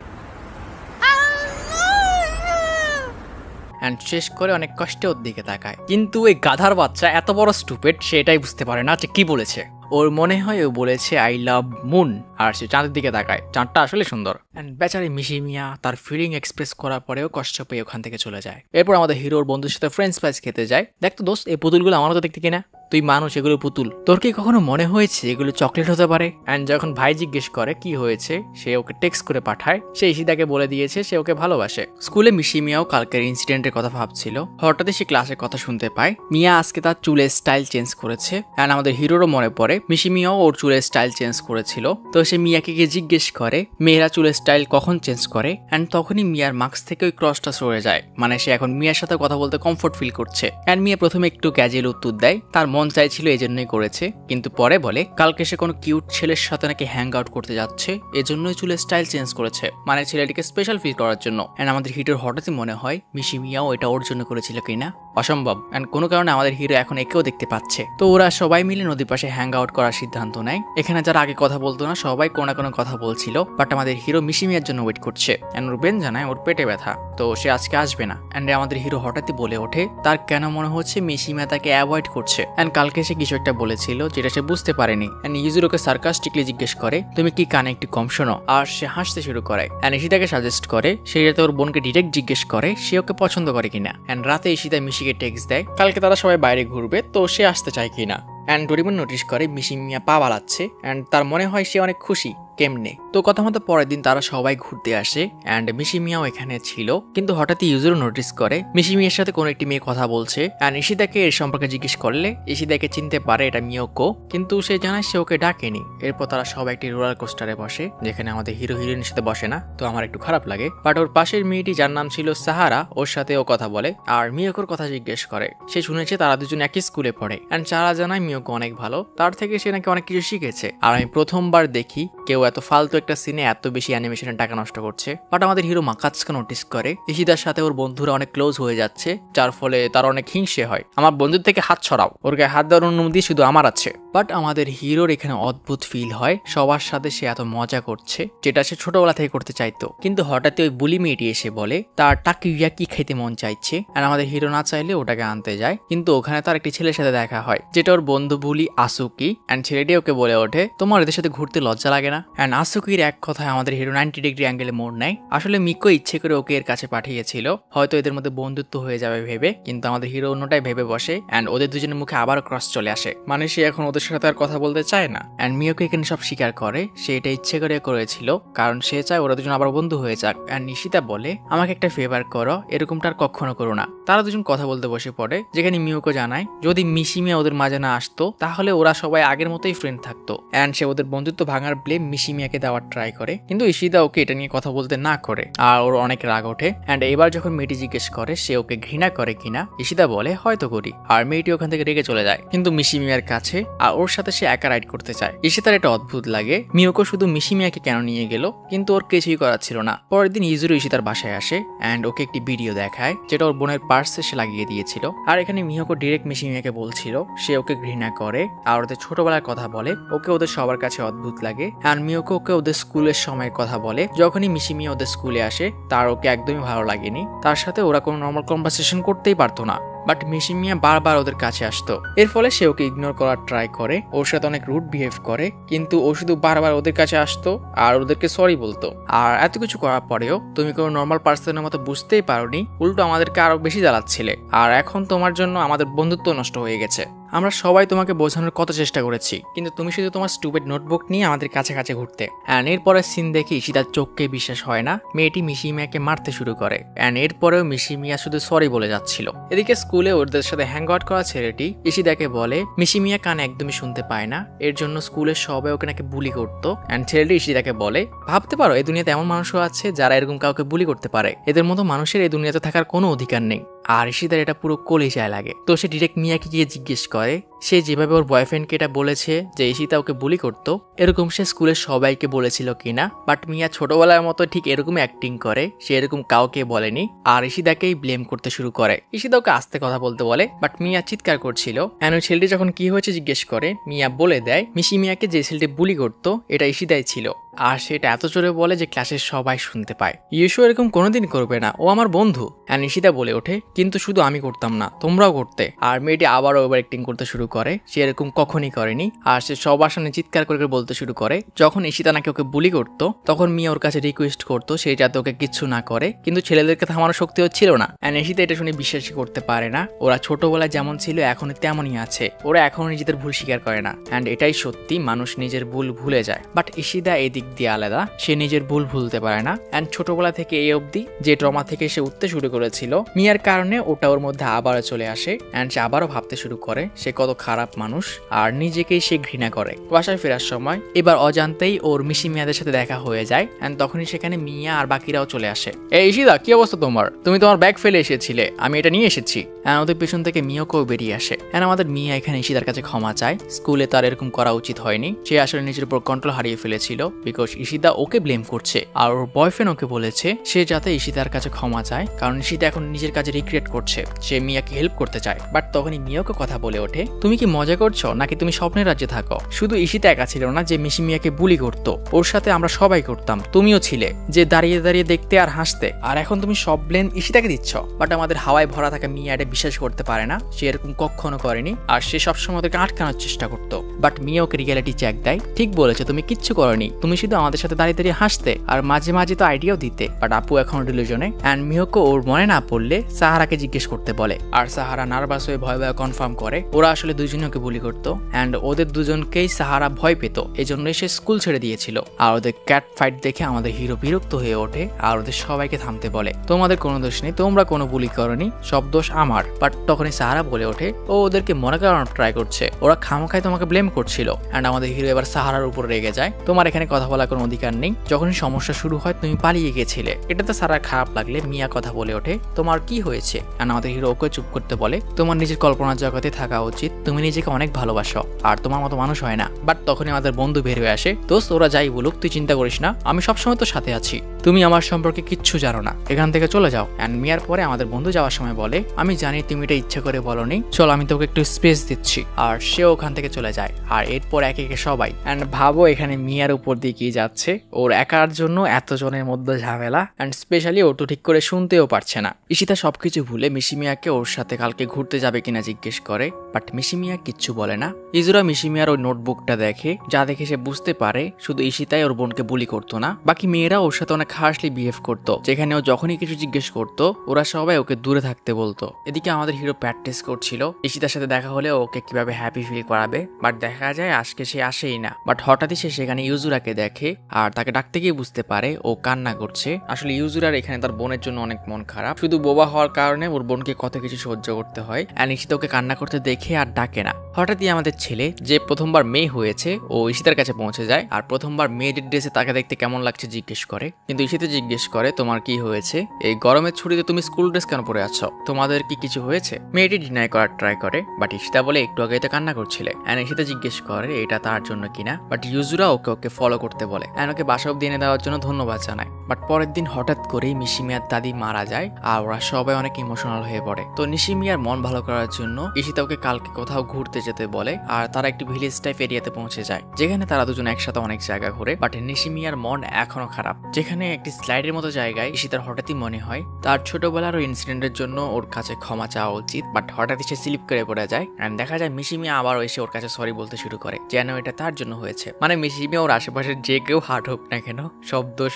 এন্ড শেষ করে অনেক কষ্টে ওর দিকে তাকায়। কিন্তু ওই গাধার বাচ্চা এত বড় স্টুপিড, সে এটাই বুঝতে পারে না যে কি বলেছে। ওর মনে হয় ও বলেছে আই লাভ মুন, আর সে চাঁদের দিকে তাকায়, চাঁদটা আসলে সুন্দর। এন্ড বেচারি মিশিমিয়া তার ফিলিং এক্সপ্রেস করার পরেও কষ্ট পেয়ে ওখান থেকে চলে যায়। এরপর আমাদের হিরোর বন্ধুর সাথে ফ্রেঞ্চ ফ্রাইজ খেতে যায়। দেখতো দোস্ত, এই পুতুলগুলো আমার তো দেখতে কিনা, তুই মানুষ, এগুলো পুতুল, তোর কি কখনো মনে হয়েছে এগুলো চকলেট হতে পারে? এন্ড যখন ভাই জিজ্ঞেস করে কি হয়েছে, সে ওকে টেক্সট করে পাঠায়, সে ইশিতাকে বলে দিয়েছে সে ওকে ভালোবাসে। স্কুলে মিশিমিয়াও কালকের ইনসিডেন্টের কথা ভাবছিল, হঠাৎই সে ক্লাসে কথা শুনতে পায় মিয়া আজকে তার চুলের স্টাইল চেঞ্জ করেছে। এন্ড আমাদের হিরোরও মনে পড়ে মিশিমিয়াও ওর চুলের স্টাইল চেঞ্জ করেছিল, তো সে মিয়াকে গিয়ে জিজ্ঞেস করে মেয়েরা চুলের স্টাইল কখন চেঞ্জ করে। এন্ড তখনই মিয়ার মাস্ক থেকে ওই ক্রসটা সরে যায়, মানে সে এখন মিয়ার সাথে কথা বলতে কমফোর্ট ফিল করছে। এন্ড মিয়া প্রথমে একটু ক্যাজুয়াল উত্তর দেয়, তার মন চাইছিল এই জন্যই করেছে, কিন্তু পরে বলে কালকে সে কোনো কিউট ছেলের সাথে নাকি হ্যাং আউট করতে যাচ্ছে, এজন্যই চুলের স্টাইল চেঞ্জ করেছে, মানে ছেলেটিকে স্পেশাল ফিল করার জন্য। এন্ড আমাদের হিরোর হঠাৎই মনে হয় মিশি মিয়াও এটা ওর জন্য করেছিল কিনা, অসম্ভব। এন্ড কোনো কারণে আমাদের হিরো এখন একেও দেখতে পাচ্ছে। তো ওরা সবাই মিলে নদীর পাশে হ্যাং আউট করার সিদ্ধান্ত নেয়। এখানে যারা আগে কথা বলতো না সবাই কোনো না কোনো কথা বলছিল, বাট আমাদের হিরো মিশি মিয়ার জন্য ওয়েট করছে। এন্ড রুবেন জানায় ওর পেটে ব্যথা, তো সে আজকে আসবে না। এন্ড আমাদের হিরো হঠাৎই বলে ওঠে তার কেন মনে হচ্ছে মিশি মিয়া তাকে অ্যাভয়েড করছে। এন্ড কালকে সে কিছু একটা বলেছিল যেটা সে বুঝতে পারেনি। এন্ড ইউজুরোকে সার্কাস্টিকলি জিজ্ঞেস করে তুমি কি কানে একটু কম শোনো, আর সে হাসতে শুরু করে। এন্ড ইশিতাকে সাজেস্ট করে সে যাতে ওর বোনকে ডিরেক্ট জিজ্ঞেস করে সে ওকে পছন্দ করে কিনা। এন্ড রাতে ইশিতা মিশিকে টেক্সট দেয় কালকে তারা সবাই বাইরে ঘুরবে, তো সে আসতে চায় কিনা। এন্ড ডোরিমন নোটিস করে মিশি মিয়া পা বাড়াচ্ছে। এন্ড তার মনে হয় সে অনেক খুশি কেমনে। তো কথা মতো পরের দিন তারা সবাই ঘুরতে আসে। এন্ড মিশি মিয়াও এখানে ছিল, কিন্তু হঠাৎই ইউজুরো নোটিস করে মিশি মিয়ার সাথে কোনো একটি মেয়ে কথা বলছে। এন্ড ইশিতাকে এর সম্পর্কে জিজ্ঞেস করলে ইশিতাকে চিনতে পারে এটা মিয়োকো, কিন্তু সে জানায় সে ওকে ডাকেনি। এরপর তারা সবাই একটি রোলার কোস্টারে বসে, যেখানে আমাদের হিরো হিরোইনের সাথে বসে না, তো আমার একটু খারাপ লাগে। বাট ওর পাশের মেয়েটি যার নাম ছিল সাহারা, ওর সাথে ও কথা বলে আর মিয়োকোর কথা জিজ্ঞেস করে। সে শুনেছে তারা দুজন একই স্কুলে পড়ে। এন্ড সাহারা জানায় মিয়োকো অনেক ভালো, তার থেকে সে নাকি অনেক কিছু শিখেছে। আর আমি প্রথমবার দেখি কেউ এত ফালতু একটা সিনে এত বেশি অ্যানিমেশনের টাকা নষ্ট করছে। বাট আমাদের হিরো মাকাৎসুকা নোটিস করে ইশিতার সাথে ওর বন্ধুরা অনেক ক্লোজ হয়ে যাচ্ছে, যার ফলে তার অনেক হিংসে হয়। আমার বন্ধুর থেকে হাত ছড়াও, ওর গায়ে হাত দেওয়ার অনুমতি শুধু আমার আছে। বাট আমাদের হিরোর এখানে অদ্ভুত ফিল হয় সবার সাথে সে এত মজা করছে, যেটা সে ছোটবেলা থেকে করতে চাইতো। কিন্তু হঠাৎ ওই বুলি মেয়েটি এসে বলে তার টাকিয়া কি খেতে মন চাইছে। আর আমাদের হিরো না চাইলে ওটাকে আনতে যায়, কিন্তু ওখানে তার একটি ছেলের সাথে দেখা হয় যেটা ওর বন্ধু বুলি আসুকি। এন্ড ছেলেটি ওকে বলে ওঠে তোমার এদের সাথে ঘুরতে লজ্জা লাগে না। এন্ড আসুকির এক কথায় আমাদের হিরো 90 ডিগ্রি অ্যাঙ্গেলে মোড় নেয়। আসলে মিকো ইচ্ছে করে ওকে এর কাছে পাঠিয়েছিল, হয়তো এদের মধ্যে বন্ধুত্ব হয়ে যাবে ভেবে, কিন্তু আমাদের হিরো অন্যটাই ভেবে বসে। এন্ড ওদের দুজনের মুখে আবারও ক্রস চলে আসে, মানে সে এখন ওদের সাথে আর কথা বলতে চায় না। এন্ড মিয়োকে এখানে সব স্বীকার করে সে এটা ইচ্ছে করে করেছিল, কারণ সে চায় ওরা দুজন আবার বন্ধু হয়ে যাক। এন্ড নিশিতা বলে আমাকে একটা ফেভার করো, এরকমটা আর কখনো করো না। তারা দুজন কথা বলতে বসে পড়ে, যেখানে মিয়োকে জানায় যদি মিশি মিয়া ওদের মাঝে না আসতো তাহলে ওরা সবাই আগের মতোই ফ্রেন্ড থাকতো। এন্ড সে ওদের বন্ধুত্ব ভাঙার ব্লেম মিশি মিয়াকে দেওয়ার ট্রাই করে, কিন্তু ইশিতা ওকে এটা নিয়ে কথা বলতে না করে আর ওর অনেক রাগ ওঠে। এন্ড এবার যখন মেয়েটি জিজ্ঞেস করে সে ওকে ঘৃণা করে কিনা, ইশিতা বলে হয়তো করি, আর মেয়েটি ওখান থেকে রেগে চলে যায় কিন্তু মিশি মিয়ার কাছে, আর ওর সাথে সে একা রাইড করতে চায়। ইশিতার এটা অদ্ভুত লাগে মিয়োকো শুধু মিশি মিয়াকে কেন নিয়ে গেল, কিন্তু ওর কিছুই করার ছিল না। পরের দিন ইজুরো ইশিতার বাসায় আসে এন্ড ওকে একটি ভিডিও দেখায় যেটা ওর বোনের পার্সে সে লাগিয়ে দিয়েছিল। আর এখানে মিয়োকো ডিরেক্ট মিশি মিয়াকে বলছিল সে ওকে ঘৃণা করে আর ওদের ছোটবেলার কথা বলে, ওকে ওদের সবার কাছে অদ্ভুত লাগে। আর মিয়োকো ওকে ওদের স্কুলের সময়ের কথা বলে, যখনই মিশি মিয়া ওদের স্কুলে আসে তার ওকে একদমই ভালো লাগেনি, তার সাথে ওরা কোনো নর্মাল কনভারসেশন করতেই পারতো না। বাট মিশি মিয়া বারবার ওদের কাছে আসতো, এর ফলে সে ওকে ইগনোর করার ট্রাই করে, ওর সাথে অনেক রুড বিহেভ করে, কিন্তু ও শুধু বারবার ওদের কাছে আসতো আর ওদেরকে সরি বলতো। আর এত কিছু করার পরেও তুমি কোনো নর্মাল পার্সনের মতো বুঝতেই পারোনি, উল্টো আমাদেরকে আরো বেশি জ্বালাচ্ছিলে, আর এখন তোমার জন্য আমাদের বন্ধুত্ব নষ্ট হয়ে গেছে। আমরা সবাই তোমাকে বোঝানোর কত চেষ্টা করেছি, কিন্তু তুমি শুধু তোমার স্টুপিড নোটবুক নিয়ে আমাদের কাছে কাছে ঘুরতে। অ্যান্ড এরপরে সিন দেখে ইশিতার চোখকে বিশ্বাস হয় না, মেয়েটি মিশি মিয়াকে মারতে শুরু করে। অ্যান্ড এরপরেও মিশি মিয়া শুধু সরি বলে যাচ্ছিল। এদিকে স্কুলে ওদের সাথে হ্যাং আউট করা ছেলেটি ইশিতাকে বলে মিশি মিয়া কান একদমই শুনতে পায় না, এর জন্য স্কুলের সবাই ওকে নাকি বুলি করতো। অ্যান্ড ছেলেটি ইশিতাকে বলে ভাবতে পারো এই দুনিয়াতে এমন মানুষও আছে যারা এরকম কাউকে বুলি করতে পারে, এদের মতো মানুষের এই দুনিয়াতে থাকার কোনো অধিকার নেই। আর ইশিতার এটা পুরো কলিজায় লাগে, তো সে ডিরেক্ট মিয়াকে গিয়ে জিজ্ঞেস করে সে যেভাবে ওর বয়ফ্রেন্ডকে এটা বলেছে যে ইশিতা ওকে বুলি করতো, এরকম সে স্কুলের সবাইকে বলেছিল কিনা। বাট মিয়া ছোটবেলার মতো ঠিক এরকম অ্যাক্টিং করে, সে এরকম কাউকে বলেনি আর ইশিতাকেই ব্লেম করতে শুরু করে। ইশিতা ওকে আস্তে কথা বলতে বলে, বাট মিয়া চিৎকার করছিল। এন্ড ওই ছেলেটি যখন কি হয়েছে জিজ্ঞেস করে, মিয়া বলে দেয় মিশি মিয়াকে যে ছেলেটি বুলি করতো এটা ইশিতাই ছিল, আর সেটা এত জোরে বলে যে ক্লাসের সবাই শুনতে পায়। ইউশু এরকম কোনোদিন করবে না, ও আমার বন্ধু। এন্ড ইশিতা বলে ওঠে কিন্তু শুধু আমি করতাম না, তোমরাও করতে। আর মেয়েটি আবারও ওভার অ্যাক্টিং করতে শুরু করে, সে এরকম কখনই করেনি। আর সে সবার সামনে চিৎকার করে বলতে শুরু করে যখন ইশিতা নাকি ওকে বুলি করতো তখন মিয়া ওর কাছে রিকোয়েস্ট করতো সে যাতে ওকে কিচ্ছু না করে, কিন্তু ছেলেদেরকে থামানোর শক্তি হচ্ছিল না। এন্ড ইশিতা এটা শুনে বিশ্বাসই করতে পারে না, ওরা ছোটবেলায় যেমন ছিল এখনো তেমনই আছে, ওরা এখনো নিজেদের ভুল স্বীকার করে না। এন্ড এটাই সত্যি, মানুষ নিজের ভুল ভুলে যায়। বাট ইশিতা এই দিক দিয়ে আলাদা, সে নিজের ভুল ভুলতে পারে না। এন্ড ছোটবেলা থেকে এই অবধি যে ট্রমা থেকে সে উঠতে শুরু করেছিল মিয়ার কারণে ওটা ওর মধ্যে আবারও চলে আসে। এন্ড সে আবারও ভাবতে শুরু করে সে কত খারাপ মানুষ আর নিজেকেই সে ঘৃণা করে। বাসায় ফেরার সময় এবার অজান্তেই ওর মিশি মিয়াদের সাথে দেখা হয়ে যায় এন্ড তখনই সেখানে মিয়া আর বাকিরাও চলে আসে। এই ঈশিতা, কি অবস্থা তোমার? তুমি তোমার ব্যাগ ফেলে এসেছিলে, আমি এটা নিয়ে এসেছি। ওদের পেছন থেকে মিয়াকেও বেরিয়ে আসে। আমাদের মিয়া এখানে ঈশিতার কাছে ক্ষমা চায়। স্কুলে তার এরকম করা উচিত হয়নি, সে আসলে নিজের উপর কন্ট্রোল হারিয়ে ফেলেছিল বিকজ ঈশিতা ওকে ব্লেম করছে আর ওর বয়ফ্রেন্ড ওকে বলেছে সে যাতে ঈশিতার কাছে ক্ষমা চায়, কারণ ঈশিতা এখন নিজের কাজে রিগ্রেট করছে, সে মিয়াকে হেল্প করতে চায়। বাট তখনই মিয়াকে কথা বলে ওঠে, তুমি কি মজা করছো নাকি তুমি স্বপ্নের রাজ্যে থাকো? শুধু ঈশিতা একা ছিল না যে মিশি মিয়াকে বুলি করতো, ওর সাথে আমরা সবাই করতাম, তুমিও ছিলে যে দাঁড়িয়ে দাঁড়িয়ে দেখতে আর হাসতে, আর এখন তুমি সব ব্লেম ঈশিতাকে দিচ্ছ। বাট আমাদের হাওয়ায় ভরা থাকা মিয়া এটা বিশ্বাস করতে পারে না, সে এরকম কখনো করেনি আর সে সবসময় ওদেরকে আটকানোর চেষ্টা করতো। বাট মিয়া ওকে রিয়েলিটি চেক দেয়, ঠিক বলেছে, তুমি কিচ্ছু করনি, তুমি শুধু আমাদের সাথে দাঁড়িয়ে দাঁড়িয়ে হাসতে আর মাঝে মাঝে তো আইডিয়াও দিতে। বাট আপু এখন ডিলিউশনে এন্ড মিয়াকে ওর মনে না পড়লে সাহারাকে জিজ্ঞেস করতে বলে, আর সাহারা নার্ভাস হয়ে ভয় ভয় কনফার্ম করে ওরা আসলে দুজনে ওকে বুলি করতো এন্ড ওদের দুজনকেই সাহারা ভয় পেত, এই জন্যই সে স্কুল ছেড়ে দিয়েছিল। আর ওদের ক্যাট ফাইট দেখে আমাদের হিরো বিরক্ত হয়ে ওঠে আর ওদের সবাইকে থামতে বলে, তোমাদের কোনো দোষ নেই, তোমরা কোনো বুলি করনি, সব দোষ আমার। বাট তখনই সাহারা বলে ওঠে ও ওদেরকে মনে করানোর ট্রাই করছে, ওরা খামোখায় তোমাকে ব্লেম করছিল। এন্ড আমাদের হিরো এবার সাহারার উপর রেগে যায়, তোমার এখানে কথা বলার কোনো অধিকার নেই, যখনই সমস্যা শুরু হয় তুমি পালিয়ে গেছিলে। এটাতে সাহারার খারাপ লাগলে মিয়া কথা বলে ওঠে, তোমার কি হয়েছে? এন্ড আমাদের হিরো ওকে চুপ করতে বলে, তোমার নিজের কল্পনার জগতে থাকা উচিত, তুমি নিজেকে অনেক ভালোবাসো আর তোমার মতো মানুষ হয় না। বাট তখনই আমাদের বন্ধু বের হয়ে আসে, দোস্ত ওরা যাই বলুক তুই চিন্তা করিস না, আমি সবসময় তো সাথে আছি, তুমি আমার সম্পর্কে কিচ্ছু জানো না, এখান থেকে চলে যাও। এন্ড মিয়ার পরে আমাদের বন্ধু যাওয়ার সময় বলে, আমি জানি তুমি এটা ইচ্ছে করে বলনি, চল আমি তোকে একটু স্পেস দিচ্ছি। আর সে ওখান থেকে চলে যায় আর এরপর একে একে সবাই। এন্ড ভাবো এখানে মিয়ার উপর দিয়ে কি যাচ্ছে, ওর একার জন্য এতজনের মধ্যে ঝামেলা এন্ড স্পেশালি ও তো ঠিক করে শুনতেও পারছে না। ঈশিতা সবকিছু ভুলে মিশি মিয়াকে ওর সাথে কালকে ঘুরতে যাবে কিনা জিজ্ঞেস করে, বাট মিশি মিয়া কিচ্ছু বলে না। ইজুরা মিশি মিয়ার ওই নোটবুকটা দেখে, যা দেখে সে বুঝতে পারে শুধু ঈশিতাই ওর বোনকে বুলি করতো না, বাকি মেয়েরা ওর সাথে অনেক হার্শলি বিহেভ করতো, যেখানে ও যখনই কিছু জিজ্ঞেস করতো ওরা সবাই ওকে দূরে থাকতে বলতো। এদিকে আমাদের হিরো প্র্যাকটিস করছিল ঈশিতার সাথে দেখা হলে ওকে কিভাবে হ্যাপি ফিল করাবে, বাট দেখা যায় আজকে সে আসেই না। বাট হঠাৎই সে সেখানে ইউজুরাকে দেখে আর তাকে ডাকতে গিয়ে বুঝতে পারে ও কান্না করছে। আসলে ইউজুরার এখানে তার বোনের জন্য অনেক মন খারাপ, শুধু বোবা হওয়ার কারণে ওর বোনকে কত কিছু সহ্য করতে হয়। আর ঈশিতা ওকে কান্না করতে দেখে আর ডাকে না। হঠাৎই আমাদের ছেলে যে প্রথমবার মেয়ে হয়েছে ও ঈশিতার কাছে পৌঁছে যায় আর প্রথমবার মেয়েদের ড্রেসে তাকে দেখতে কেমন লাগছে জিজ্ঞেস করে, কিন্তু ঈশিতা জিজ্ঞেস করে তোমার কি হয়েছে, এই গরমের ছুটিতে তুমি স্কুল ড্রেস কেন পরে আছো, তোমাদের কি কিছু হয়েছে? মেয়েটি ডিনাই করার ট্রাই করে, বাট ঈশিতা বলে একটু আগে তো কান্না করছিলে। এন্ড ঈশিতা জিজ্ঞেস করে এটা তার জন্য কিনা, বাট ইউজুরা ওকে ফলো করতে বলে এন্ড ওকে বাসা অব্দি এনে দেওয়ার জন্য ধন্যবাদ জানায়। বাট পরের দিন হঠাৎ করেই মিশি মিয়ার দাদি মারা যায় আর ওরা সবাই অনেক ইমোশনাল হয়ে পড়ে। তো নিশি মিয়ার মন ভালো করার জন্য ঈশিতা ওকে কালকে কোথাও ঘুরতে যেতে বলে আর তারা একটি ভিলেজ টাইপ এরিয়াতে পৌঁছে যায়, যেখানে তারা দুজন একসাথে অনেক জায়গা ঘুরে। বাট নিশি মিয়ার মন এখনো খারাপ, যেখানে একটি স্লাইডের মতো জায়গায় ঈশিতার হঠাৎই মনে হয় তার ছোটবেলার ওই ইনসিডেন্টের জন্য ওর কাছে ক্ষমা চাওয়া উচিত। বাট হঠাৎই সে স্লিপ করে পড়ে যায় এন্ড দেখা যায় মিশি মিয়া আবার এসে ওর কাছে সরি বলতে শুরু করে, যেন এটা তার জন্য হয়েছে। মানে মিশি মিয়া ওর আশেপাশে যে কেউ হার্ট হোক না কেন সব দোষ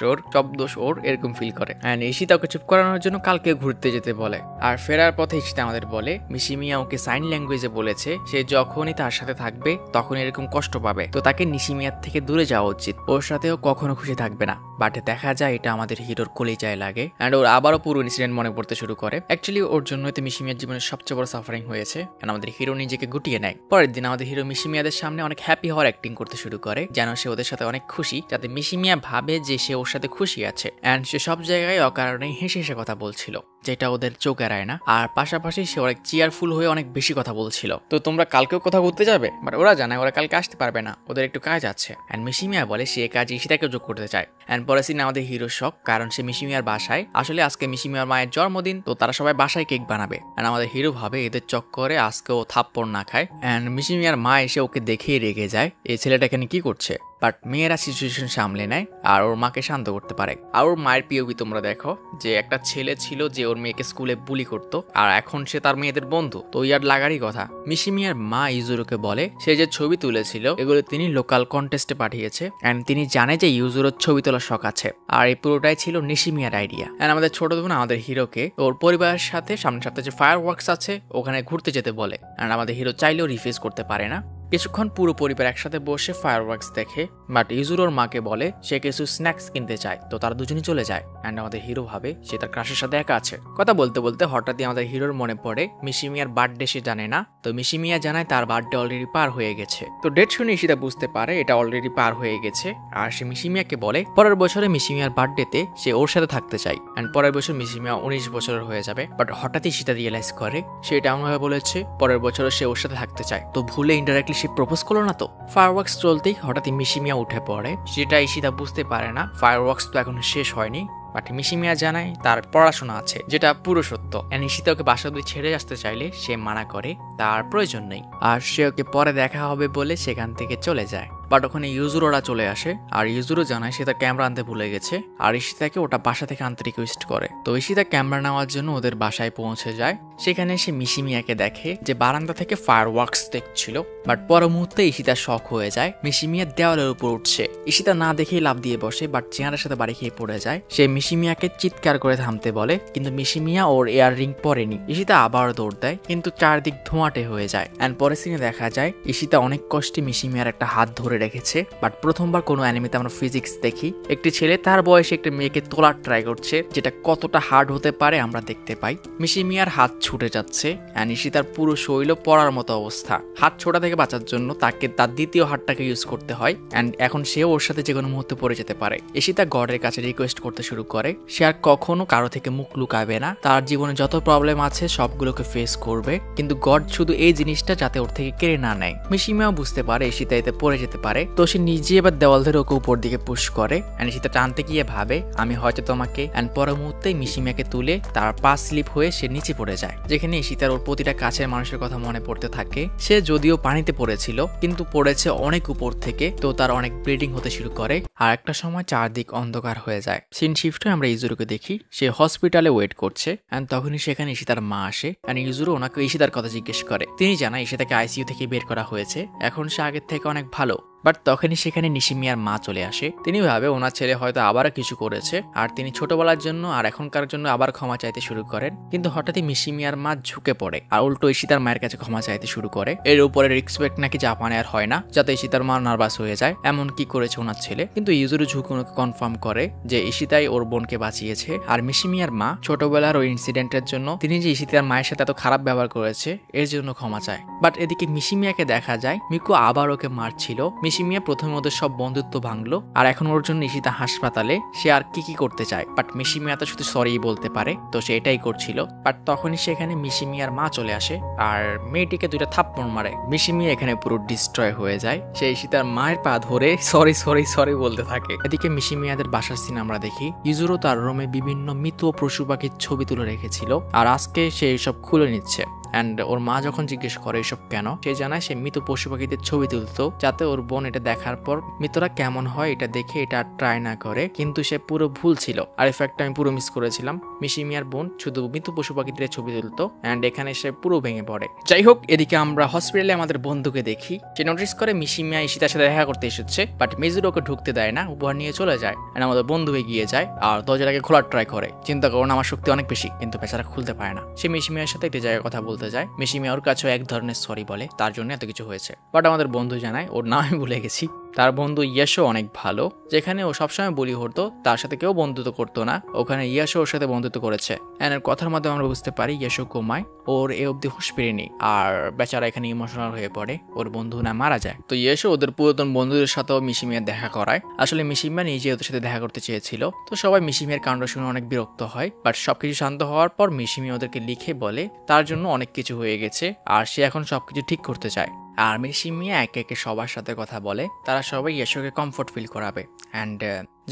ওর এরকম ফিল করে। এন্ড ঈশিতা ওকে চুপ করানোর জন্য কালকে ঘুরতে যেতে বলে। আর ফেরার পথে ঈশিতা আমাদের বলে মিশি মিয়া ওকে সাইন ল্যাঙ্গুয়েজে বলেছে সে যখনই তার সাথে থাকবে তখন এরকম কষ্ট পাবে, তো তাকে নিশি মিয়ার থেকে দূরে যাওয়া উচিত, ওর সাথেও কখনো খুশি থাকবে না। বাট দেখা যায় এটা আমাদের হিরোর কলিজায় লাগে এন্ড ওর আবারও পুরো ইনসিডেন্ট মনে পড়তে শুরু করে। অ্যাকচুয়ালি ওর জন্যই তো মিশি মিয়ার জীবনের সবচেয়ে বড় সাফারিং হয়েছে এন্ড আমাদের হিরো নিজেকে গুটিয়ে নেয়। পরের দিন আমাদের হিরো মিশি মিয়াদের সামনে অনেক হ্যাপি হওয়ার অ্যাক্টিং করতে শুরু করে, যেন সে ওদের সাথে অনেক খুশি, যাতে মিশি মিয়া ভাবে যে সে ওর সাথে খুশি আছে এন্ড সে সব জায়গায় অকারণেই হেসে হেসে কথা বলছিল, যেটা ওদের চোখ এড়ায় না। আর পাশাপাশি সে অনেক চিয়ারফুল হয়ে অনেক বেশি কথা বলছিল। তো তোমরা কালকেও কোথাও ঘুরতে যাবে? বাট ওরা জানায় ওরা কালকে আসতে পারবে না, ওদের একটু কাজ আছে। এন্ড মিশি মিয়া বলে সে কাজ ঈশিতাকে যোগ করতে চায়। এন্ড পরে সিন আমাদের হিরো শক, কারণ সে মিশি মিয়ার বাসায়, আসলে আজকে মিশি মিয়ার মায়ের জন্মদিন, তো তারা সবাই বাসায় কেক বানাবে। এন্ড আমাদের হিরো ভাবে এদের চক্করে আজকে ও থাপ্পড় না খায়। এন্ড মিশি মিয়ার মা এসে ওকে দেখেই রেগে যায়, এই ছেলেটা এখানে কি করছে। বাট মেয়েরা সিচুয়েশন সামলে নেয় আর ওর মাকে শান্ত করতে পারে। আর ওর মায়ের পিওভি তোমরা দেখো, যে একটা ছেলে ছিল যে ওর মেয়েকে স্কুলে বুলি করতো আর এখন সে তার মেয়েদের বন্ধু, তো ইয়ার লাগারই কথা। মিশি মিয়ার মা ইউজুরোকে বলে সে যে ছবি তুলেছিল এগুলো তিনি লোকাল কন্টেস্টে পাঠিয়েছে এন্ড তিনি জানে যে ইউজুরোর ছবি তোলার শখ আছে, আর এই পুরোটাই ছিল নিশি মিয়ার আইডিয়া। এন্ড আমাদের ছোট বোন আমাদের হিরোকে ওর পরিবারের সাথে সামনের সপ্তাহে যে ফায়ার ওয়ার্কস আছে ওখানে ঘুরতে যেতে বলে। এন্ড আমাদের হিরো চাইলেও রিফিউজ করতে পারে না। কিছুক্ষণ পুরো পরিবার একসাথে বসে ফায়ারওয়ার্কস দেখে, বাট ইউজুরোর মাকে বলে সে কিছু স্ন্যাক্স কিনতে চায়, তো তারা দুজনই চলে যায়। অ্যান্ড আমাদের হিরো ভাবে সে তার ক্রাশের সাথে একা আছে। কথা বলতে বলতে হঠাৎই আমাদের হিরোর মনে পড়ে মিশিমিয়ার বার্থডে সে জানে না, তো মিশিমিয়া জানায় তার বার্থডে অলরেডি পার হয়ে গেছে। তো ডেট শুনে ইশিতা বুঝতে পারে এটা অলরেডি পার হয়ে গেছে, আর সে মিশিমিয়াকে বলে পরের বছরে মিশিমিয়ার বার্থডেতে সে ওর সাথে থাকতে চায়। অ্যান্ড পরের বছর মিশিমিয়া 19 বছরের হয়ে যাবে, বাট হঠাৎই ইশিতা রিয়েলাইজ করে সে এটা এমনভাবে বলেছে পরের বছরে সে ওর সাথে থাকতে চায়, তো ভুলে ইনডাইরেক্টলি সে প্রপোজ করলো না। তো ফায়ারওয়ার্কস চলতেই হঠাৎই মিশিমিয়া উঠে পড়ে, সেটা ইশিতা বুঝতে পারে না ফায়ারওয়ার্কস তো এখনো শেষ হয়নি। বাট মিশিমিয়া জানায় তার পড়াশোনা আছে, যেটা পুরো সত্য। ইশিতা ওকে বাসা দিয়ে ছেড়ে আসতে চাইলে সে মানা করে তার প্রয়োজন নেই, আর সে ওকে পরে দেখা হবে বলে সেখান থেকে চলে যায়। বাট ওখানে ইউজুরোরা চলে আসে, আর ইউজুরো জানায় সে তার ক্যামেরা আনতে ভুলে গেছে, আর ইশিতাকে ওটা বাসা থেকে আনতে রিকোয়েস্ট করে। তো ইশিতা ক্যামেরা নেওয়ার জন্য ওদের বাসায় পৌঁছে যায়। সেখানে সে মিশিমিয়াকে দেখে যে বারান্দা থেকে ফায়ারওয়ার্কস দেখছিল, বাট পর মুহূর্তে ইশিতা শক হয়ে যায় মিশিমিয়া দেওয়ালের উপর উঠছে। ইশিতা না দেখেই লাফ দিয়ে বসে, বাট চেয়ারের সাথে বাড়ি খেয়ে পড়ে যায়। সে মিশিমিয়াকে চিৎকার করে থামতে বলে, কিন্তু মিশিমিয়া ওর এয়ার রিং পরেনি। ইশিতা আবার দৌড় দেয়, কিন্তু চারদিক ধোঁয়াটে হয়ে যায়। অ্যান্ড পরের সিনে দেখা যায় ইশিতা অনেক কষ্টে মিশিমিয়ার একটা হাত ধরে রেখেছে। বাট প্রথমবার কোনো অ্যানিমেতে আমরা ফিজিক্স দেখি একটি ছেলে তার বয়সে একটা মেয়েকে তোলার ট্রাই করছে, যেটা কতটা হার্ড হতে পারে আমরা দেখতে পাই। মিশিমিয়ার হাত ছুটে যাচ্ছে, অ্যান্ড ইশিতার পুরো শরীর পড়ার মতো অবস্থা। হাত ছোটা থেকে বাঁচার জন্য তাকে তার দ্বিতীয় হাতটাকে ইউজ করতে হয়, অ্যান্ড এখন সে ওর সাথে যে কোনো মুহূর্তে পড়ে যেতে পারে। ইশিতা গডের কাছে রিকোয়েস্ট করতে শুরু করে সে আর কখনো কারো থেকে মুখ লুকাবে না, তার জীবনে যত প্রবলেম আছে সবগুলোকে ফেস করবে, কিন্তু গড শুধু এই জিনিসটা যাতে ওর থেকে কেড়ে না নেয়। মিশিমিয়াও বুঝতে পারে ইশিতা এতে পড়ে যেতে পারে, তো সে নিজে এবার দেওয়াল ধরে ওকে উপর দিকে পুশ করে। অ্যান্ড ইশিতা টানতে গিয়ে ভাবে আমি হয়তো তোমাকে, অ্যান্ড পরের মুহূর্তেই মিশিমিয়াকে তুলে তার পা স্লিপ হয়ে সে নিচে পড়ে যায়, যেখানে ইশিতার ওর প্রতিটা কাছের মানুষের কথা মনে পড়তে থাকে। সে যদিও পানিতে পড়েছিল, কিন্তু পড়েছে অনেক উপর থেকে, তো তার অনেক ব্লিডিং হতে শুরু করে, আর একটা সময় চারদিক অন্ধকার হয়ে যায়। সিন শিফট হয়ে আমরা ইজুরুকে দেখি সে হসপিটালে ওয়েট করছে, অ্যান্ড তখনই সেখানে ইশিতার মা আসে, অ্যান্ড ইজুরু ওনাকে ইশিতার কথা জিজ্ঞেস করে। তিনি জানায় ইশিতাকে আইসিইউ থেকে বের করা হয়েছে, এখন সে আগের থেকে অনেক ভালো। বাট তখনই সেখানে নিশিমিয়ার মা চলে আসে। তিনি ভাবে ওনার ছেলে হয়তো আবারও কিছু করেছে, আর তিনি ছোটবেলার জন্য আর এখনকার জন্য আবার ক্ষমা চাইতে শুরু করেন। কিন্তু হঠাৎই মিশিমিয়ার মা ঝুঁকে পড়ে আর উল্টো ইশিতার মায়ের কাছে ক্ষমা চাইতে শুরু করে। এর উপরে রিসপেক্ট নাকি জাপানে আর হয় না, যাতে ইশিতার মা নার্ভাস হয়ে যায় এমন কি করেছে ওনার ছেলে। কিন্তু ইউজুরু ঝুঁকে ওনাকে কনফার্ম করে যে ইশিতাই ওর বোনকে বাঁচিয়েছে, আর মিশিমিয়ার মা ছোটবেলার ওই ইনসিডেন্টের জন্য তিনি যে ইশিতার মায়ের সাথে এত খারাপ ব্যবহার করেছে এর জন্য ক্ষমা চায়। বাট এদিকে মিশিমিয়াকে দেখা যায় মিকু আবার ওকে মারছিল। মিশিমিয়া প্রথমে ওদের সব বন্ধুত্ব ভাঙলো, আর এখন ওর জন্য ইশিতা হাসপাতালে। সে আর কি করতে চায়, বাট মিশিমিয়া তো শুধু সরি বলতে পারে, তো সে এটাই করছিল। বাট তখনই সেখানে মিশিমিয়ার মা চলে আসে আর মেয়েটিকে দুইটা থাপ্পড় মারে। মিশিমিয়া এখানে পুরো ডিস্ট্রয় হয়ে যায়। সে ইশিতার মায়ের পা ধরে সরি সরি সরি বলতে থাকে। এদিকে মিশিমিয়াদের বাসার সিন আমরা দেখি ইজুরো তার রুমে বিভিন্ন মৃত পশু পাখির ছবি তুলে রেখেছিল, আর আজকে সে এসব খুলে নিচ্ছে। অ্যান্ড ওর মা যখন জিজ্ঞেস করে এসব কেন, সে জানায় সে মৃত পশু পাখিদের ছবি তুলতো যাতে ওর বোন এটা দেখার পর মৃতরা কেমন হয় এটা দেখে এটা ট্রাই না করে। কিন্তু সে পুরো ভুল ছিল, আর এফেক্টটা আমি পুরো মিস করেছিলাম। মিশিমিয়ার বোন শুধু মৃত পশু পাখিদের ছবি তুলতো, অ্যান্ড এখানে সে পুরো ভেঙে পড়ে। যাই হোক, এদিকে আমরা হসপিটালে আমাদের বন্ধুকে দেখি। সে নোটিস করে মিশিমিয়া ইশিতার সাথে দেখা করতে এসেছে, বাট মিজুরো ওকে ঢুকতে দেয় না, উপহার নিয়ে চলে যায়। অ্যান্ড আমাদের বন্ধু এগিয়ে যায় আর দরজাটাকে খোলার ট্রাই করে। চিন্তা করুন, আমার শক্তি অনেক বেশি, কিন্তু বেচারা খুলতে পারে না। সে মিশিমিয়ার সাথে একটি জায়গায় কথা বলতে যায়। মিশিমিয়া ওর কাছেও এক ধরনের সরি বলে, তার জন্য এত কিছু হয়েছে। বাট আমাদের বন্ধু জানায় ওর নাম আমি ভুলে গেছি। তার বন্ধু ইয়াশো অনেক ভালো, যেখানে ও সবসময় বলি হতো তার সাথে কেউ বন্ধুত্ব করতো না, ওখানে ইয়াশো ওর সাথে বন্ধুত্ব করেছে। এর কথার মাধ্যমে আমরা বুঝতে পারি ইয়াশো কোমায়, ওর এ অব্দি হুঁশ ফিরেনি, আর বেচারা এখানে ইমোশনাল হয়ে পড়ে, ওর বন্ধু না মারা যায়। তো ইয়াশো ওদের পুরাতন বন্ধুদের সাথেও মিশিমিয়া দেখা করায়। আসলে মিশিমিয়া নিজে ওদের সাথে দেখা করতে চেয়েছিল, তো সবাই মিশিমিয়ার কাণ্ড শুনে অনেক বিরক্ত হয়। বাট সবকিছু শান্ত হওয়ার পর মিশিমিয়া ওদেরকে লিখে বলে তার জন্য অনেক কিছু হয়ে গেছে, আর সে এখন সবকিছু ঠিক করতে চায়। আর মিশিমিয়া একে একে সবার সাথে কথা বলে, তারা সবাই ইয়াশোকে কমফোর্ট ফিল করাবে। অ্যান্ড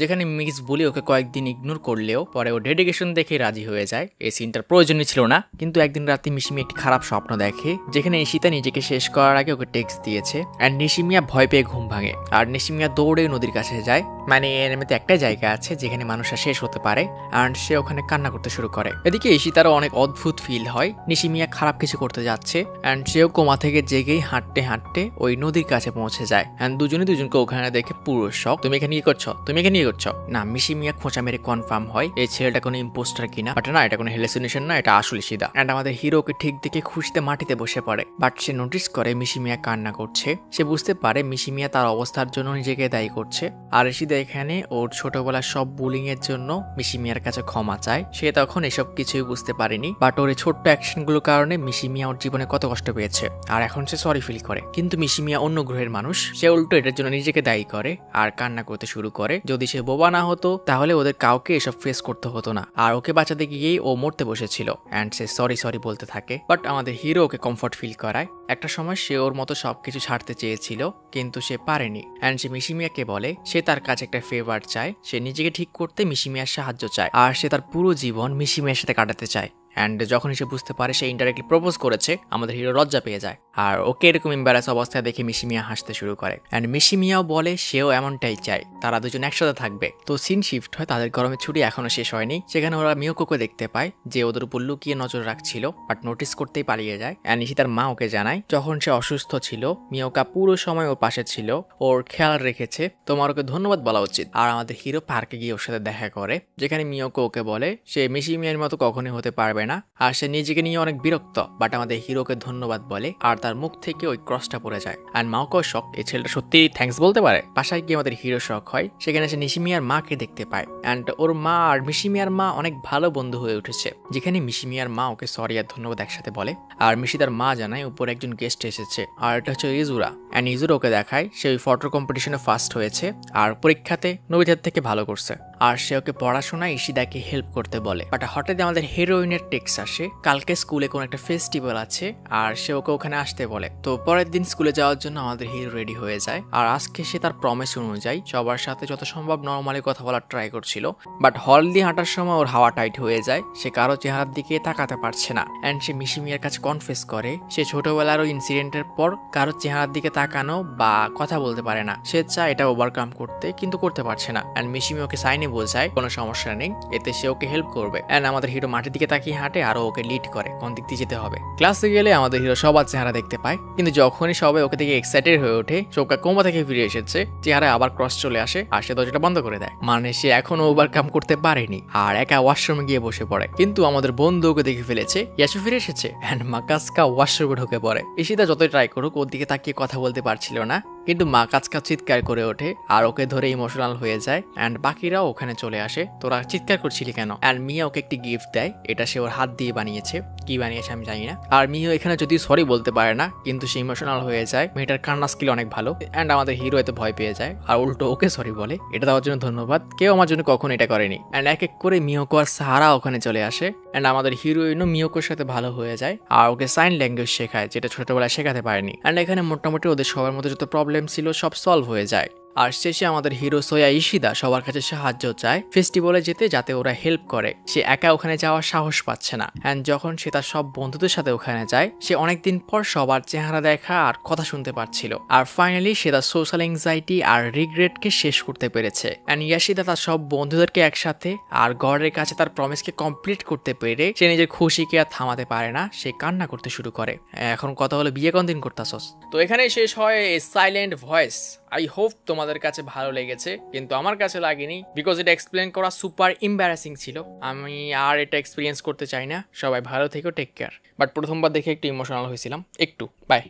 যেখানে মিস বুলি ওকে কয়েকদিন ইগনোর করলেও পরে ও ডেডিকেশন দেখে রাজি হয়ে যায়। এই সিনটার প্রয়োজনই ছিল না, কিন্তু একদিন রাতে মিশিমিয়া একটি খারাপ স্বপ্ন দেখে, যেখানে ইশিতা নিজেকে শেষ করার আগে ওকে টেক্সট দিয়েছে। অ্যান্ড নিশিমিয়া ভয় পেয়ে ঘুম ভাঙে, আর নিশিমিয়া দৌড়ে নদীর কাছে যায়। মানে এর একটাই জায়গা আছে যেখানে মানুষরা শেষ হতে পারে, অ্যান্ড সে ওখানে কান্না করতে শুরু করে। এদিকে ইশিতারও অনেক অদ্ভুত ফিল হয়, নিশিমিয়া খারাপ কিছু করতে যাচ্ছে, অ্যান্ড সেও কোমা থেকে জেগেই হাঁটতে হাঁটতে ওই নদীর কাছে পৌঁছে যায়। অ্যান্ড দুজনে দুজনকে ওখানে দেখে পুরো শক। তুমি এখানে কি করছো, তুমি এখানে কি করছো না। মিশিমিয়া খোঁচা মেরে কনফার্ম হয় এই ছেলেটা কোনো ইম্পোস্টার কিনা, বাট না, এটা কোনো হ্যালুসিনেশন না, এটা আসলে সিদা। এন্ড আমাদের হিরোকে ঠিক দেখে খুশিতে মাটিতে বসে পড়ে, বাট সে নোটিস করে মিশিমিয়া কান্না করছে। সে বুঝতে পারে মিশিমিয়া তার অবস্থার জন্য নিজেকে দায়ী করছে। আর ইশিদা এখানে ওর ছোটবেলার সব বুলিং এর জন্য মিশিমিয়ার কাছে ক্ষমা চায়। সে তখন এসব কিছুই বুঝতে পারেনি, বাট ওর ছোট্ট অ্যাকশনগুলোর কারণে মিশিমিয়া ওর জীবনে কত কষ্ট পেয়েছে, আর এখন সে সরি ফিল করে। কিন্তু মিশিমিয়া অন্য গ্রহের মানুষ, সে উল্টো এটার জন্য নিজেকে দায়ী করে আর কান্না করতে শুরু করে। যদি সে বোবা না হতো তাহলে ওদের কাউকে এসব ফেস করতে হতো না, আর ওকে বাঁচাতে গিয়েই ও মরতে বসেছিল। অ্যান্ড সে সরি সরি বলতে থাকে, বাট আমাদের হিরো ওকে কমফর্ট ফিল করায়। একটা সময় সে ওর মতো সবকিছু ছাড়তে চেয়েছিল, কিন্তু সে পারেনি। অ্যান্ড সে মিশিমিয়াকে বলে সে তার কাছে একটা ফেভার চায়, সে নিজেকে ঠিক করতে মিশিমিয়ার সাহায্য চায়, আর সে তার পুরো জীবন মিশিমিয়ার সাথে কাটাতে চায়। অ্যান্ড যখন সে বুঝতে পারে সে ইনডাইরেক্টলি প্রপোজ করেছে, আমাদের হিরো লজ্জা পেয়ে যায়, আর ওকে এরকম এম্বারাস অবস্থায় দেখে মিশিমিয়া হাসতে শুরু করে। অ্যান্ড মিশিমিয়াও বলে সেও এমনটাই চায়, তারা দুজন একসাথে থাকবে। তো সিন শিফট হয়, তাদের গরমের ছুটি এখনো শেষ হয়নি। সেখানে ওরা মিয়োকোকে দেখতে পায় যে ওদের উপর লুকিয়ে নজর রাখছিল, বাট নোটিস করতেই পালিয়ে যায়। অ্যান্ড ইশিতার মা ওকে জানায় যখন সে অসুস্থ ছিল মিয়োকা পুরো সময় ওর পাশে ছিল, ওর খেয়াল রেখেছে, তোমার ওকে ধন্যবাদ বলা উচিত। আর আমাদের হিরো পার্কে গিয়ে ওর সাথে দেখা করে, যেখানে মিয়োকো ওকে বলে সে মিশিমিয়ার মতো কখনোই হতে পারবে না, আর সে নিজেকে নিয়ে অনেক বিরক্ত। বাট আমাদের হিরোকে ধন্যবাদ বলে, আর তার মুখ থেকে ওই ক্রসটা পড়ে যায়। আর মাওকো শক, এই ছেলেটা সত্যি থ্যাঙ্কস বলতে পারে। বাসায় গিয়ে আমাদের হিরো শক হয়, সেখানে সে মিশিমিয়ার মাকে দেখতে পায়। অ্যান্ড ওর মা আর মিশিমিয়ার মা অনেক ভালো বন্ধু হয়ে উঠেছে, যেখানে মিশিমিয়ার মা ওকে সরি আর ধন্যবাদ একসাথে বলে। আর মিশিদার মা জানায় উপর একজন গেস্ট এসেছে, আর এটা হচ্ছে ইজুরা। অ্যান্ড ইজুরা ওকে দেখায় সে ওই ফটো কম্পিটিশনে ফার্স্ট হয়েছে, আর পরীক্ষাতে নবিতার থেকে ভালো করছে, আর সে ওকে পড়াশোনায় ইশিদাকে হেল্প করতে বলে। বাট হঠাৎ আমাদের হিরোইনের টেক্সট আসে, কালকে স্কুলে কোনো একটা ফেস্টিভ্যাল আছে, আর সে ওকে ওখানে আসতে বলে। তো পরের দিন স্কুলে যাওয়ার জন্য আমাদের হিরো রেডি হয়ে যায়, আর আজকে সে তার প্রমিস অনুযায়ী সবার সাথে যত সম্ভব নর্মালি কথা বলার ট্রাই করছিল। বাট হল দিয়ে হাঁটার সময় ওর হাওয়া টাইট হয়ে যায়, সে কারো চেহারার দিকে তাকাতে পারছে না। অ্যান্ড সে মিশিমিয়ার কাছে কনফেস করে সে ছোটবেলার ওই ইনসিডেন্টের পর কারো চেহারার দিকে তাকানো বা কথা বলতে পারে না। সে চায় এটা ওভারকাম করতে, কিন্তু করতে পারছে না। অ্যান্ড মিশিমি ওকে সাইনে বোঝায় কোনো সমস্যা নেই, এতে সে ওকে হেল্প করবে। অ্যান্ড আমাদের হিরো মাটির দিকে তাকিয়ে হাঁটে আর ওকে লিড করে কোন দিক দিয়ে যেতে হবে। ক্লাসে গেলে আমাদের হিরো সবার চেহারা দেখতে পায়, কিন্তু যখনই সবাই ওকে দেখে এক্সাইটেড হয়ে ওঠে, চোখটা কোমা থেকে ফিরে এসেছে, চেহারায় আবার ক্রস চলে আসে, আর সে দরজাটা বন্ধ করে দেয়। মানে সে এখনো ওভারকাম করতে পারেনি, আর একা ওয়াশরুমে গিয়ে বসে পড়ে। কিন্তু আমাদের বন্ধু ওকে দেখে ফেলেছে, ইয়াসু ফিরে এসেছে। অ্যান্ড মাকাসকা ওয়াশরুমে ঢুকে পড়ে। ইশিতা যতই ট্রাই করুক ওর দিকে তাকিয়ে কথা বলতে পারছিল না, কিন্তু মাকাসকা চিৎকার করে ওঠে আর ওকে ধরে ইমোশনাল হয়ে যায়। অ্যান্ড বাকিরাও ওখানে চলে আসে, তোরা চিৎকার করছিলি কেন? অ্যান্ড মিয়া ওকে একটি গিফট দেয়, এটা সে ওর হাত দিয়ে বানিয়েছে, কি বানিয়েছে আমি জানি না। আর মিও এখানে যদি সরি বলতে পারে না, কিন্তু সে ইমোশনাল হয়ে যায়। মেয়েটার কান্না স্কিল অনেক ভালো। অ্যান্ড আমাদের হিরো এতে ভয় পেয়ে যায় আর উল্টো ওকে সরি বলে, এটা দেওয়ার জন্য ধন্যবাদ, কেউ আমার জন্য কখনো এটা করেনি। অ্যান্ড এক এক করে মিয়োকো আর সাহারা ওখানে চলে আসে। অ্যান্ড আমাদের হিরোইনও মিয়োকোর সাথে ভালো হয়ে যায় আর ওকে সাইন ল্যাঙ্গুয়েজ শেখায়, যেটা ছোটবেলায় শেখাতে পারেনি। অ্যান্ড এখানে মোটামুটি ওদের সবার মধ্যে যত প্রবলেম ছিল সব সলভ হয়ে যায়। আর শেষে আমাদের হিরো সোয়া ইশিদা সবার কাছে সাহায্য চায় ফেস্টিভ্যালে যেতে, যাতে ওরা হেল্প করে। সে একা ওখানে যাওয়ার সাহস পাচ্ছে না। অ্যান্ড যখন সে তার সব বন্ধুদের সাথে ওখানে যায়, সে অনেকদিন পর সবার চেহারা দেখা আর কথা শুনতে পারছিল। আর ফাইনালি সে তার সোশ্যাল এংজাইটি আর রিগ্রেটকে শেষ করতে পেরেছে। অ্যান্ড ইয়াশিদা তার সব বন্ধুদেরকে একসাথে আর গডের কাছে তার প্রমিসকে কমপ্লিট করতে পেরে সে নিজের খুশিকে আর থামাতে পারে না, সে কান্না করতে শুরু করে। এখন কথা হলো বিয়ে কোন দিন করতাছস? তো এখানেই শেষ হয় সাইলেন্ট ভয়েস। আই হোপ তোমাদের কাছে ভালো লেগেছে, কিন্তু আমার কাছে লাগেনি, বিকজ এটা এক্সপ্লেন করা সুপার এম্বারাসিং ছিল। আমি আর এটা এক্সপিরিয়েন্স করতে চাই না। সবাই ভালো থেকো, টেক কেয়ার। বাট প্রথমবার দেখে একটু ইমোশনাল হয়েছিলাম একটু। বাই।